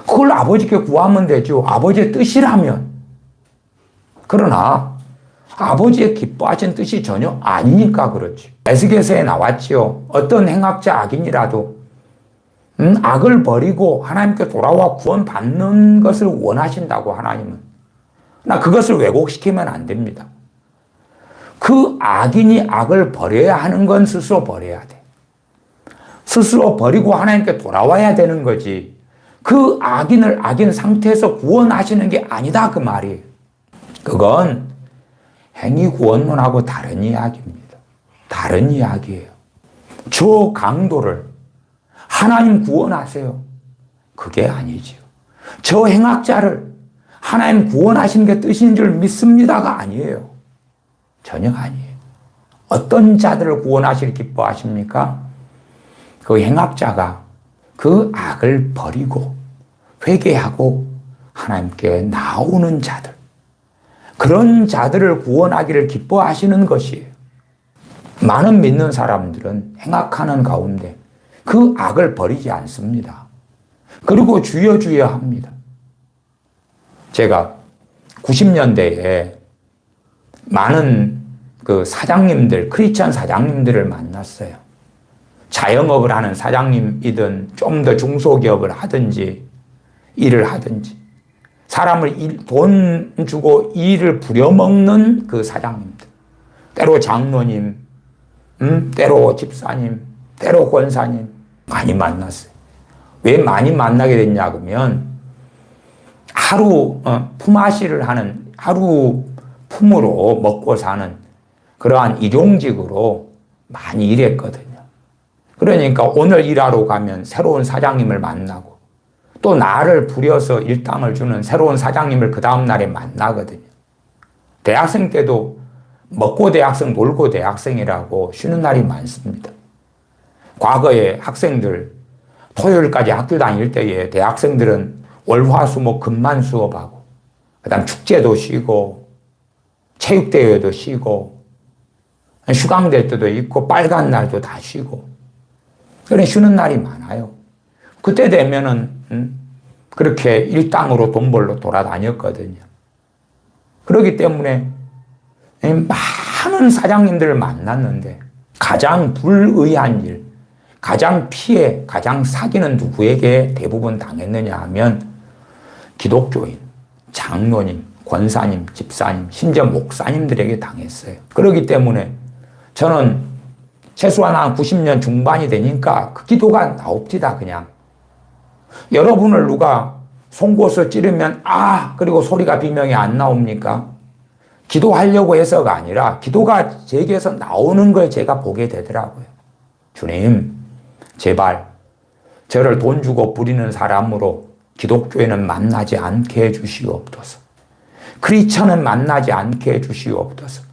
그걸 아버지께 구하면 되죠. 아버지의 뜻이라면 그러나 아버지의 기뻐하신 뜻이 전혀 아니니까 그렇지. 에스겔서에 나왔지요. 어떤 행악자 악인이라도 악을 버리고 하나님께 돌아와 구원받는 것을 원하신다고 하나님은. 나 그것을 왜곡시키면 안 됩니다. 그 악인이 악을 버려야 하는 건 스스로 버려야 돼. 스스로 버리고 하나님께 돌아와야 되는 거지. 그 악인을 악인 상태에서 구원하시는 게 아니다 그 말이에요. 그건 행위 구원론하고 다른 이야기입니다. 다른 이야기예요. 저 강도를 하나님 구원하세요. 그게 아니지요. 저 행악자를 하나님 구원하시는 게 뜻인 줄 믿습니다가 아니에요. 전혀 아니에요. 어떤 자들을 구원하시길 기뻐하십니까? 그 행악자가 그 악을 버리고 회개하고 하나님께 나오는 자들, 그런 자들을 구원하기를 기뻐하시는 것이에요. 많은 믿는 사람들은 행악하는 가운데 그 악을 버리지 않습니다. 그리고 주여 주여 합니다. 제가 90년대에 많은 그 사장님들, 크리스찬 사장님들을 만났어요. 자영업을 하는 사장님이든 좀 더 중소기업을 하든지 일을 하든지 사람을 돈 주고 일을 부려먹는 그 사장님들, 때로 장로님, 때로 집사님, 때로 권사님 많이 만났어요. 왜 많이 만나게 됐냐 그러면 하루 품앗이를 하는, 하루 품으로 먹고 사는 그러한 일용직으로 많이 일했거든요. 그러니까 오늘 일하러 가면 새로운 사장님을 만나고 또 나를 부려서 일당을 주는 새로운 사장님을 그 다음날에 만나거든요. 대학생 때도 먹고 대학생, 놀고 대학생이라고 쉬는 날이 많습니다. 과거에 학생들 토요일까지 학교 다닐 때에 대학생들은 월화수목 금만 수업하고 그 다음 축제도 쉬고 체육대회도 쉬고 휴강될 때도 있고 빨간 날도 다 쉬고 그래 쉬는 날이 많아요. 그때 되면은 그렇게 일당으로 돈 벌러 돌아다녔거든요. 그렇기 때문에 많은 사장님들을 만났는데 가장 불의한 일, 가장 피해, 가장 사기는 누구에게 대부분 당했느냐 하면 기독교인, 장로님, 권사님, 집사님, 심지어 목사님들에게 당했어요. 그렇기 때문에 저는 최소한 한 90년 중반이 되니까 그 기도가 나옵니다, 그냥. 여러분을 누가 송곳을 찌르면 그리고 소리가 비명이 안 나옵니까? 기도하려고 해서가 아니라 기도가 제게서 나오는 걸 제가 보게 되더라고요. 주님, 제발 저를 돈 주고 부리는 사람으로 기독교에는 만나지 않게 해주시옵소서. 크리스천은 만나지 않게 해주시옵소서.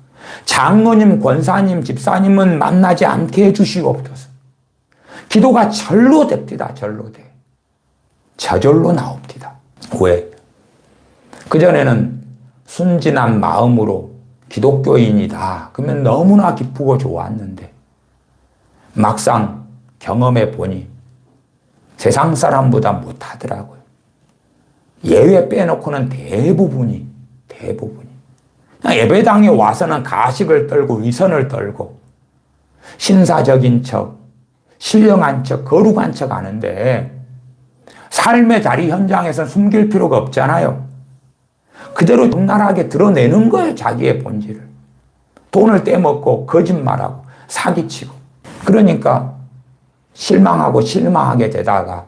장로님, 권사님, 집사님은 만나지 않게 해주시옵소서. 기도가 절로 됩니다. 절로 돼. 저절로 나옵니다. 왜? 그전에는 순진한 마음으로 기독교인이다. 그러면 너무나 기쁘고 좋았는데 막상 경험해 보니 세상 사람보다 못하더라고요. 예외 빼놓고는 대부분이 예배당에 와서는 가식을 떨고 위선을 떨고 신사적인 척, 신령한 척, 거룩한 척 하는데 삶의 자리 현장에서 숨길 필요가 없잖아요. 그대로 적나라하게 드러내는 거예요. 자기의 본질을. 돈을 떼먹고 거짓말하고 사기치고. 그러니까 실망하고 실망하게 되다가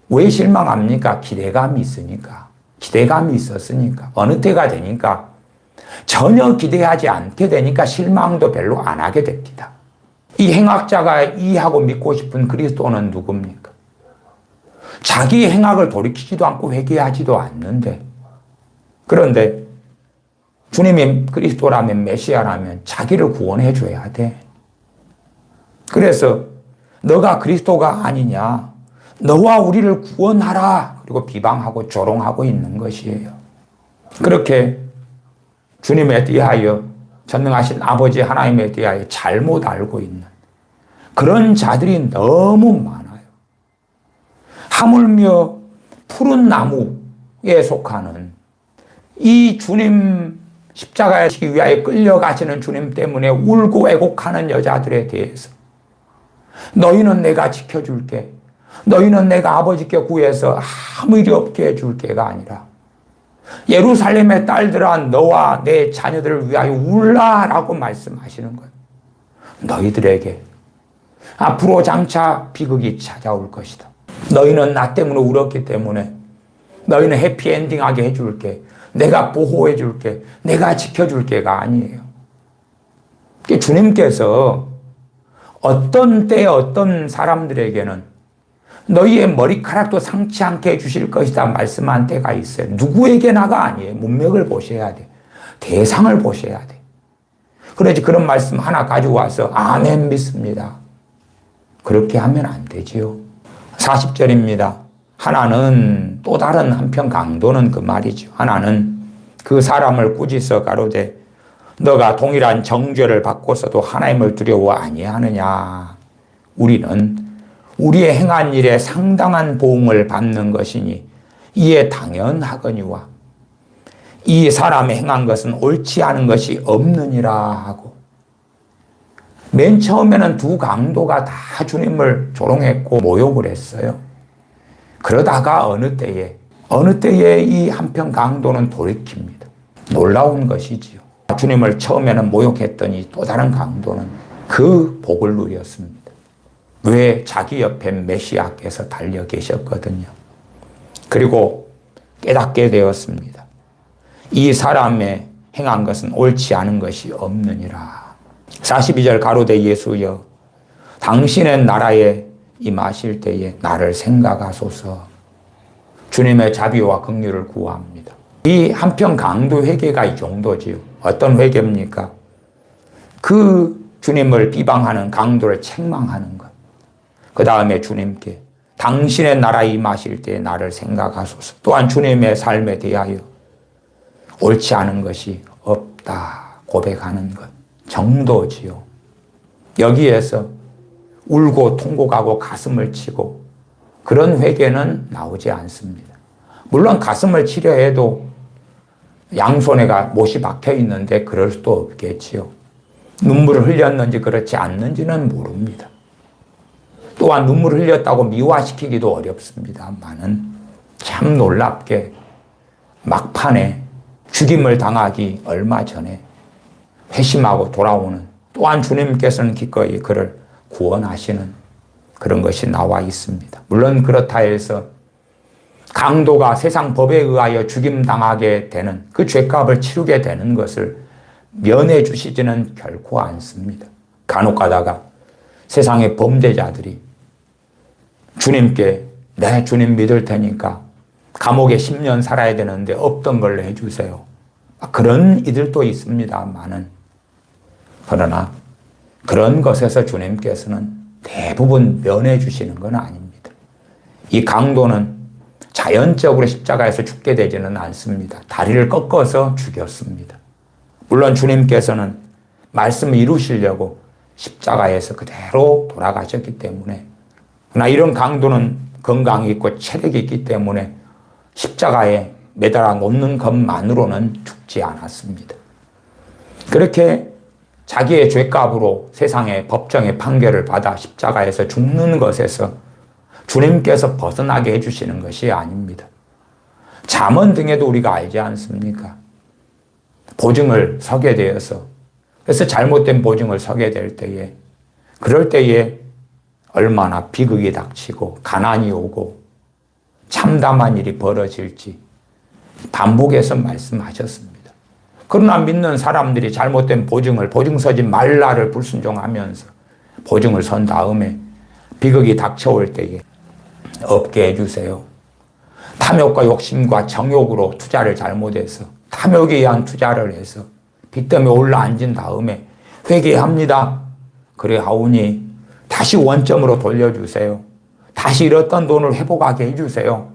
왜 실망합니까? 기대감이 있으니까. 기대감이 있었으니까. 어느 때가 되니까 전혀 기대하지 않게 되니까 실망도 별로 안 하게 됩니다. 이 행악자가 이해하고 믿고 싶은 그리스도는 누굽니까? 자기의 행악을 돌이키지도 않고 회개하지도 않는데, 그런데 주님이 그리스도라면, 메시아라면 자기를 구원해 줘야 돼. 그래서 너가 그리스도가 아니냐, 너와 우리를 구원하라, 그리고 비방하고 조롱하고 있는 것이에요. 그렇게 주님에 대하여, 전능하신 아버지 하나님에 대하여 잘못 알고 있는 그런 자들이 너무 많아요. 하물며 푸른 나무에 속하는 이 주님 십자가에 지기 위하여 끌려가시는 주님 때문에 울고 애곡하는 여자들에 대해서 너희는 내가 지켜줄게, 너희는 내가 아버지께 구해서 아무 일이 없게 해줄게가 아니라 예루살렘의 딸들아 너와 내 자녀들을 위하여 울라라고 말씀하시는 거예요. 너희들에게 앞으로 장차 비극이 찾아올 것이다. 너희는 나 때문에 울었기 때문에 너희는 해피엔딩하게 해줄게, 내가 보호해줄게, 내가 지켜줄게가 아니에요. 주님께서 어떤 때에 어떤 사람들에게는 너희의 머리카락도 상치 않게 해주실 것이다 말씀한 때가 있어요. 누구에게나가 아니에요. 문맥을 보셔야 돼. 대상을 보셔야 돼. 그래야지 그런 말씀 하나 가지고 와서 아멘 믿습니다. 그렇게 하면 안 되지요. 40절입니다. 하나는 또 다른 한편 강도는 그 말이죠. 하나는 그 사람을 꾸짖어 가로되 너가 동일한 정죄를 받고서도 하나님을 두려워 아니하느냐. 우리는 우리의 행한 일에 상당한 보응을 받는 것이니 이에 당연하거니와 이 사람의 행한 것은 옳지 않은 것이 없느니라 하고, 맨 처음에는 두 강도가 다 주님을 조롱했고 모욕을 했어요. 그러다가 어느 때에 이 한편 강도는 돌이킵니다. 놀라운 것이지요. 주님을 처음에는 모욕했더니 또 다른 강도는 그 복을 누렸습니다. 왜? 자기 옆에 메시아께서 달려 계셨거든요. 그리고 깨닫게 되었습니다. 이 사람의 행한 것은 옳지 않은 것이 없느니라. 42절 가로되 예수여 당신의 나라에 임하실 때에 나를 생각하소서. 주님의 자비와 긍휼을 구합니다. 이 한편 강도 회개가 이 정도지요. 어떤 회개입니까? 그 주님을 비방하는 강도를 책망하는 것. 그 다음에 주님께 당신의 나라에 임하실 때 나를 생각하소서. 또한 주님의 삶에 대하여 옳지 않은 것이 없다 고백하는 것. 정도지요. 여기에서 울고 통곡하고 가슴을 치고 그런 회개는 나오지 않습니다. 물론 가슴을 치려 해도 양손에가 못이 박혀 있는데 그럴 수도 없겠지요. 눈물을 흘렸는지 그렇지 않는지는 모릅니다. 또한 눈물을 흘렸다고 미화시키기도 어렵습니다만은 참 놀랍게 막판에 죽임을 당하기 얼마 전에 회심하고 돌아오는, 또한 주님께서는 기꺼이 그를 구원하시는 그런 것이 나와 있습니다. 물론 그렇다 해서 강도가 세상 법에 의하여 죽임당하게 되는 그 죄값을 치르게 되는 것을 면해 주시지는 결코 않습니다. 간혹 가다가 세상의 범죄자들이 주님께 네 주님 믿을 테니까 감옥에 10년 살아야 되는데 없던 걸로 해주세요. 그런 이들도 있습니다만은, 그러나 그런 것에서 주님께서는 대부분 면해 주시는 건 아닙니다. 이 강도는 자연적으로 십자가에서 죽게 되지는 않습니다. 다리를 꺾어서 죽였습니다. 물론 주님께서는 말씀을 이루시려고 십자가에서 그대로 돌아가셨기 때문에, 그러나 이런 강도는 건강이 있고 체력이 있기 때문에 십자가에 매달아 놓는 것만으로는 죽지 않았습니다. 그렇게 자기의 죄값으로 세상의 법정의 판결을 받아 십자가에서 죽는 것에서 주님께서 벗어나게 해주시는 것이 아닙니다. 잠언 등에도 우리가 알지 않습니까? 보증을 서게 되어서, 그래서 잘못된 보증을 서게 될 때에, 그럴 때에 얼마나 비극이 닥치고 가난이 오고 참담한 일이 벌어질지 반복해서 말씀하셨습니다. 그러나 믿는 사람들이 잘못된 보증 서지 말라를 불순종하면서 보증을 선 다음에 비극이 닥쳐올 때에 없게 해주세요. 탐욕과 욕심과 정욕으로 투자를 잘못해서 탐욕에 의한 투자를 해서 빚 때문에 올라앉은 다음에 회개합니다. 그래 하오니 다시 원점으로 돌려주세요. 다시 잃었던 돈을 회복하게 해주세요.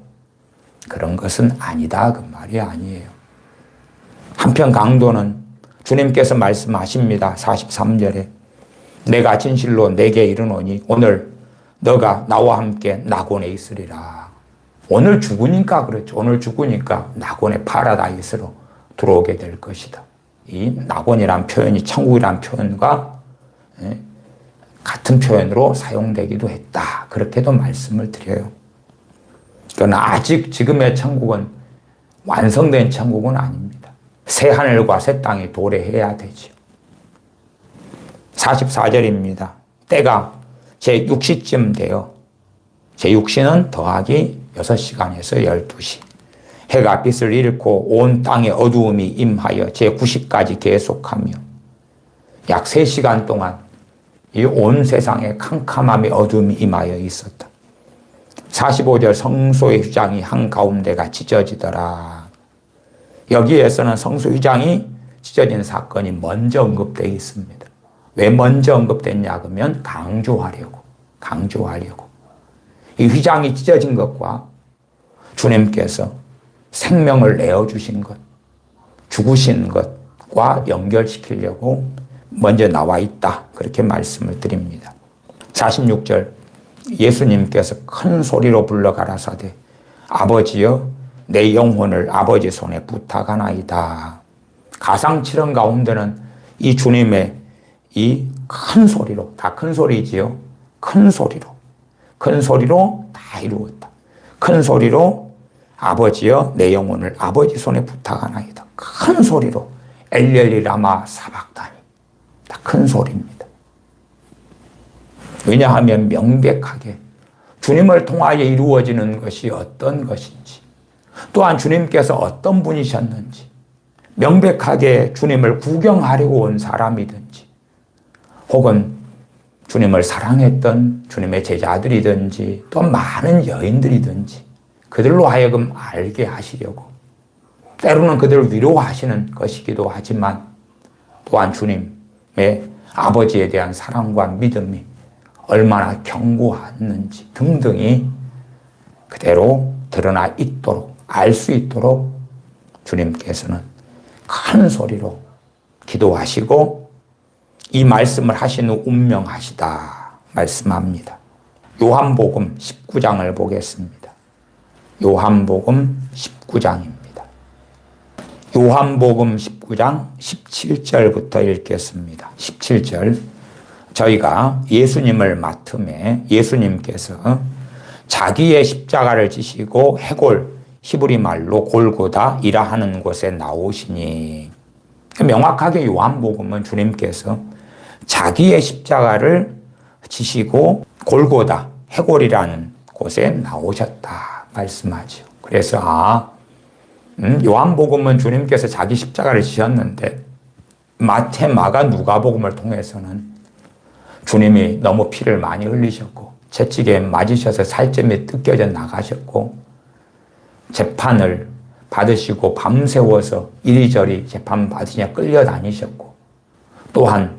그런 것은 아니다 그 말이 아니에요. 한편 강도는 주님께서 말씀하십니다. 43절에 내가 진실로 내게 이르노니 오늘 너가 나와 함께 낙원에 있으리라. 오늘 죽으니까 그렇죠. 오늘 죽으니까 낙원의 파라다이스로 들어오게 될 것이다. 이 낙원이란 표현이 천국이란 표현과 같은 표현으로 사용되기도 했다. 그렇게도 말씀을 드려요. 그러나 아직 지금의 천국은 완성된 천국은 아닙니다. 새 하늘과 새 땅이 도래해야 되죠. 44절입니다. 때가 제6시쯤 되어 제6시는 더하기 6시간에서 12시. 해가 빛을 잃고 온 땅에 어두움이 임하여 제9시까지 계속하며 약 3시간 동안 이 온 세상에 캄캄함이 어두움이 임하여 있었다. 45절 성소의 휘장이 한가운데가 찢어지더라. 여기에서는 성소 휘장이 찢어진 사건이 먼저 언급되어 있습니다. 왜 먼저 언급됐냐 그러면 강조하려고. 이 휘장이 찢어진 것과 주님께서 생명을 내어주신 것, 죽으신 것과 연결시키려고 먼저 나와 있다. 그렇게 말씀을 드립니다. 46절 예수님께서 큰 소리로 불러 가라사대 아버지여 내 영혼을 아버지 손에 부탁하나이다. 가상칠언 가운데는 이 주님의 이 큰 소리로, 다 큰 소리지요. 큰 소리로 다 이루었다. 큰 소리로 아버지여 내 영혼을 아버지 손에 부탁하나이다. 큰 소리로 엘리엘리 라마 사박다니. 다 큰 소리입니다. 왜냐하면 명백하게 주님을 통하여 이루어지는 것이 어떤 것인지, 또한 주님께서 어떤 분이셨는지, 명백하게 주님을 구경하려고 온 사람이든지, 혹은 주님을 사랑했던 주님의 제자들이든지, 또 많은 여인들이든지, 그들로 하여금 알게 하시려고, 때로는 그들을 위로하시는 것이기도 하지만, 또한 주님의 아버지에 대한 사랑과 믿음이 얼마나 견고했는지 등등이 그대로 드러나 있도록, 알 수 있도록 주님께서는 큰 소리로 기도하시고 이 말씀을 하신 후 운명하시다 말씀합니다. 요한복음 19장을 보겠습니다. 요한복음 19장입니다. 요한복음 19장 17절부터 읽겠습니다. 17절 저희가 예수님을 맡음에 예수님께서 자기의 십자가를 지시고 해골 히브리 말로 골고다이라 하는 곳에 나오시니, 명확하게 요한복음은 주님께서 자기의 십자가를 지시고 골고다 해골이라는 곳에 나오셨다 말씀하죠. 그래서 요한복음은 주님께서 자기 십자가를 지셨는데 마태, 마가, 누가복음을 통해서는 주님이 너무 피를 많이 흘리셨고 채찍에 맞으셔서 살점이 뜯겨져 나가셨고 재판을 받으시고 밤새워서 이리저리 재판 받으시냐 끌려다니셨고, 또한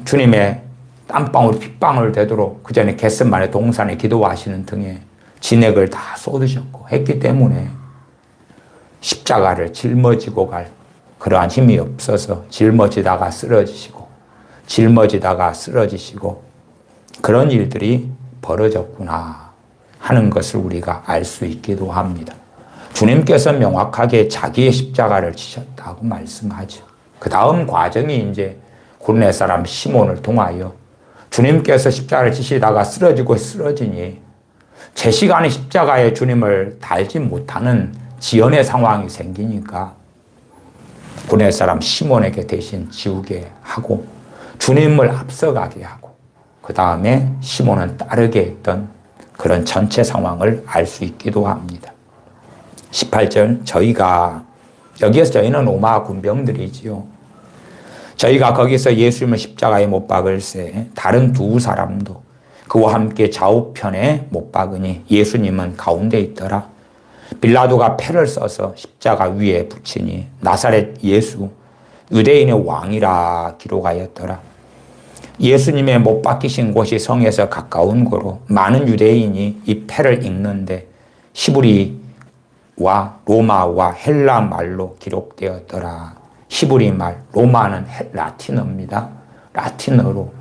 주님의 땀방울 핏방울 되도록 그 전에 겟세마네 동산에 기도하시는 등의 진액을 다 쏟으셨고 했기 때문에 십자가를 짊어지고 갈 그러한 힘이 없어서 짊어지다가 쓰러지시고 그런 일들이 벌어졌구나 하는 것을 우리가 알 수 있기도 합니다. 주님께서 명확하게 자기의 십자가를 지셨다고 말씀하죠. 그 다음 과정이 이제 고르네 사람 시몬을 통하여 주님께서 십자가를 지시다가 쓰러지니 제 시간에 십자가에 주님을 달지 못하는 지연의 상황이 생기니까 고르네 사람 시몬에게 대신 지우게 하고 주님을 앞서가게 하고 그 다음에 시몬은 따르게 했던 그런 전체 상황을 알 수 있기도 합니다. 18절 여기에서 저희는 로마 군병들이지요. 저희가 거기서 예수님을 십자가에 못 박을새 다른 두 사람도 그와 함께 좌우편에 못 박으니 예수님은 가운데 있더라. 빌라도가 패를 써서 십자가 위에 붙이니 나사렛 예수 유대인의 왕이라 기록하였더라. 예수님의 못 박히신 곳이 성에서 가까운 고로 많은 유대인이 이 패를 읽는데 히브리와 로마와 헬라 말로 기록되었더라. 히브리 말, 로마는 라틴어입니다. 라틴어로.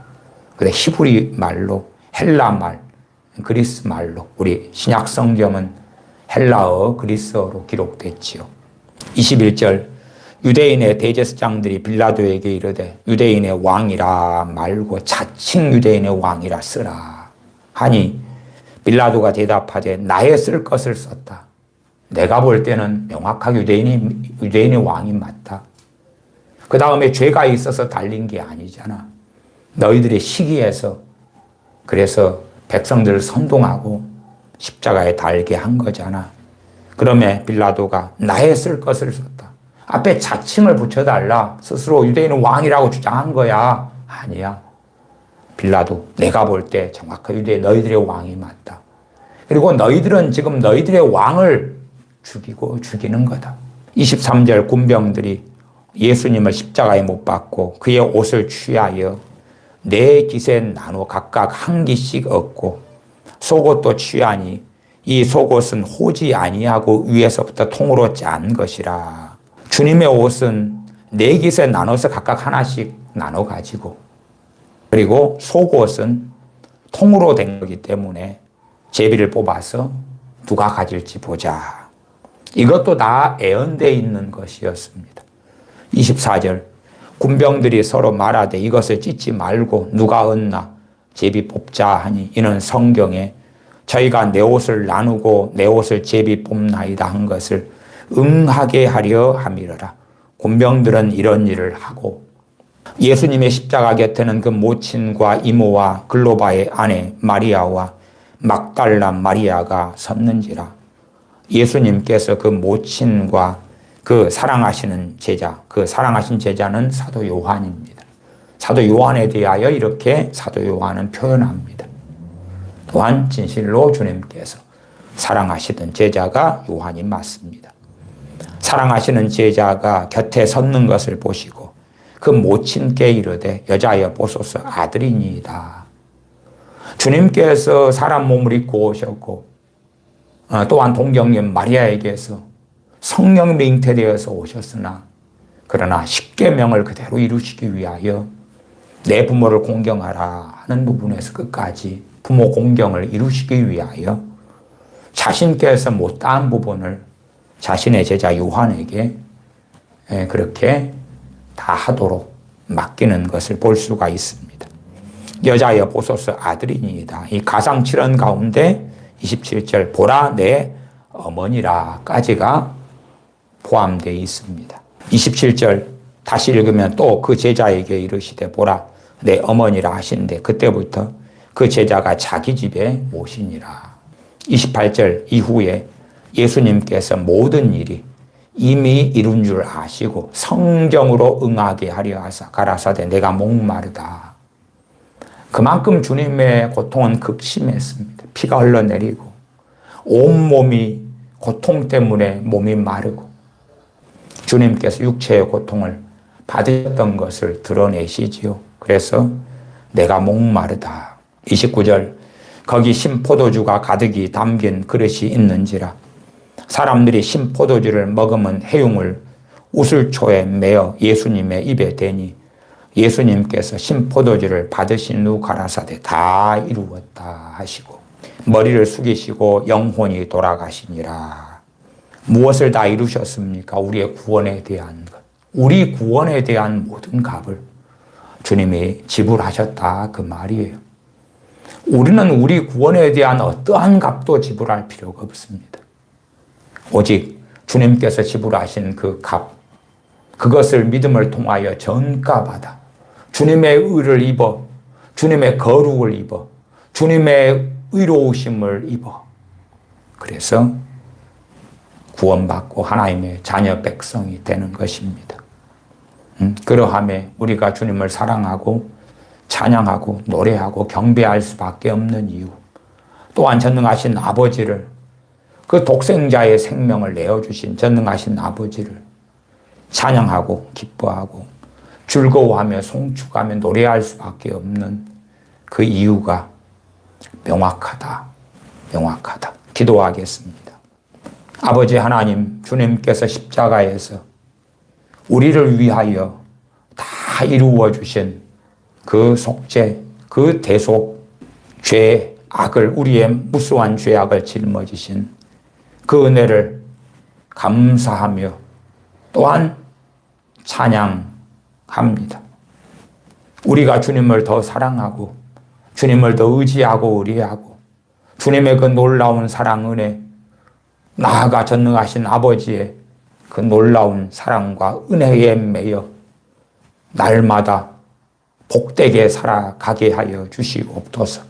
근데 히브리 말로, 헬라 말, 그리스 말로, 우리 신약 성경은 헬라어, 그리스어로 기록됐지요. 21절 유대인의 대제사장들이 빌라도에게 이르되 유대인의 왕이라 말고 자칭 유대인의 왕이라 쓰라 하니 빌라도가 대답하되 나의 쓸 것을 썼다. 내가 볼 때는 명확하게 유대인의 왕이 맞다. 그 다음에 죄가 있어서 달린 게 아니잖아. 너희들의 시기에서 그래서 백성들을 선동하고 십자가에 달게 한 거잖아. 그러면 빌라도가 나의 쓸 것을 썼다. 앞에 자칭을 붙여달라. 스스로 유대인은 왕이라고 주장한 거야. 아니야. 빌라도 내가 볼 때 정확하게 너희들의 왕이 맞다. 그리고 너희들은 지금 너희들의 왕을 죽이는 거다. 23절 군병들이 예수님을 십자가에 못 박고 그의 옷을 취하여 네 깃에 나누어 각각 한 깃씩 얻고 속옷도 취하니 이 속옷은 호지 아니하고 위에서부터 통으로 짠 것이라. 주님의 옷은 네 깃에 나눠서 각각 하나씩 나눠 가지고 그리고 속옷은 통으로 된 거기 때문에 제비를 뽑아서 누가 가질지 보자. 이것도 다 애언되어 있는 것이었습니다. 24절 군병들이 서로 말하되 이것을 찢지 말고 누가 얻나 제비 뽑자 하니 이는 성경에 저희가 내 옷을 나누고 내 옷을 제비 뽑나이다 한 것을 응하게 하려 함이러라. 군병들은 이런 일을 하고 예수님의 십자가 곁에는 그 모친과 이모와 글로바의 아내 마리아와 막달라 마리아가 섰는지라. 예수님께서 그 모친과 그 사랑하시는 제자, 그 사랑하신 제자는 사도 요한입니다. 사도 요한에 대하여 이렇게 사도 요한은 표현합니다. 또한 진실로 주님께서 사랑하시던 제자가 요한이 맞습니다. 사랑하시는 제자가 곁에 섰는 것을 보시고 그 모친께 이르되 여자여 보소서 아들이니이다. 주님께서 사람 몸을 입고 오셨고 또한 동정녀 마리아에게서 성령으로 잉태되어서 오셨으나 그러나 십계명을 그대로 이루시기 위하여 내 부모를 공경하라 하는 부분에서 끝까지 부모 공경을 이루시기 위하여 자신께서 못다한 부분을 자신의 제자 요한에게 그렇게 다 하도록 맡기는 것을 볼 수가 있습니다. 여자여 보소서 아들이니이다. 이 가상칠언 가운데 27절 보라 내 어머니라까지가 포함되어 있습니다. 27절 다시 읽으면 또 그 제자에게 이르시되 보라 내 어머니라 하시는데 그때부터 그 제자가 자기 집에 모시니라. 28절 이후에 예수님께서 모든 일이 이미 이룬 줄 아시고 성경으로 응하게 하려 하사 가라사대 내가 목마르다. 그만큼 주님의 고통은 극심했습니다. 피가 흘러내리고 온몸이 고통 때문에 몸이 마르고 주님께서 육체의 고통을 받으셨던 것을 드러내시지요. 그래서 내가 목마르다. 29절 거기 신포도주가 가득히 담긴 그릇이 있는지라 사람들이 신포도주를 머금은 해용을 우슬초에 매어 예수님의 입에 대니 예수님께서 신포도주를 받으신 후 가라사대 다 이루었다 하시고 머리를 숙이시고 영혼이 돌아가시니라. 무엇을 다 이루셨습니까? 우리의 구원에 대한 것. 우리 구원에 대한 모든 값을 주님이 지불하셨다 그 말이에요. 우리는 우리 구원에 대한 어떠한 값도 지불할 필요가 없습니다. 오직 주님께서 지불하신 그 값, 그것을 믿음을 통하여 전가받아 주님의 의를 입어 주님의 거룩을 입어 주님의 의로우심을 입어 그래서 구원받고 하나님의 자녀 백성이 되는 것입니다. 그러함에 우리가 주님을 사랑하고 찬양하고 노래하고 경배할 수밖에 없는 이유 또한 전능하신 아버지를 그 독생자의 생명을 내어주신 전능하신 아버지를 찬양하고 기뻐하고 즐거워하며 송축하며 노래할 수밖에 없는 그 이유가 명확하다. 명확하다. 기도하겠습니다. 아버지 하나님, 주님께서 십자가에서 우리를 위하여 다 이루어 주신 그 속죄, 그 대속, 죄, 악을 우리의 무수한 죄악을 짊어지신 그 은혜를 감사하며 또한 찬양합니다. 우리가 주님을 더 사랑하고 주님을 더 의지하고 의리하고 주님의 그 놀라운 사랑 은혜, 나아가 전능하신 아버지의 그 놀라운 사랑과 은혜에 매여 날마다 복되게 살아가게 하여 주시옵소서.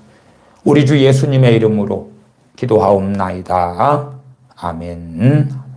우리 주 예수님의 이름으로 기도하옵나이다. 아멘.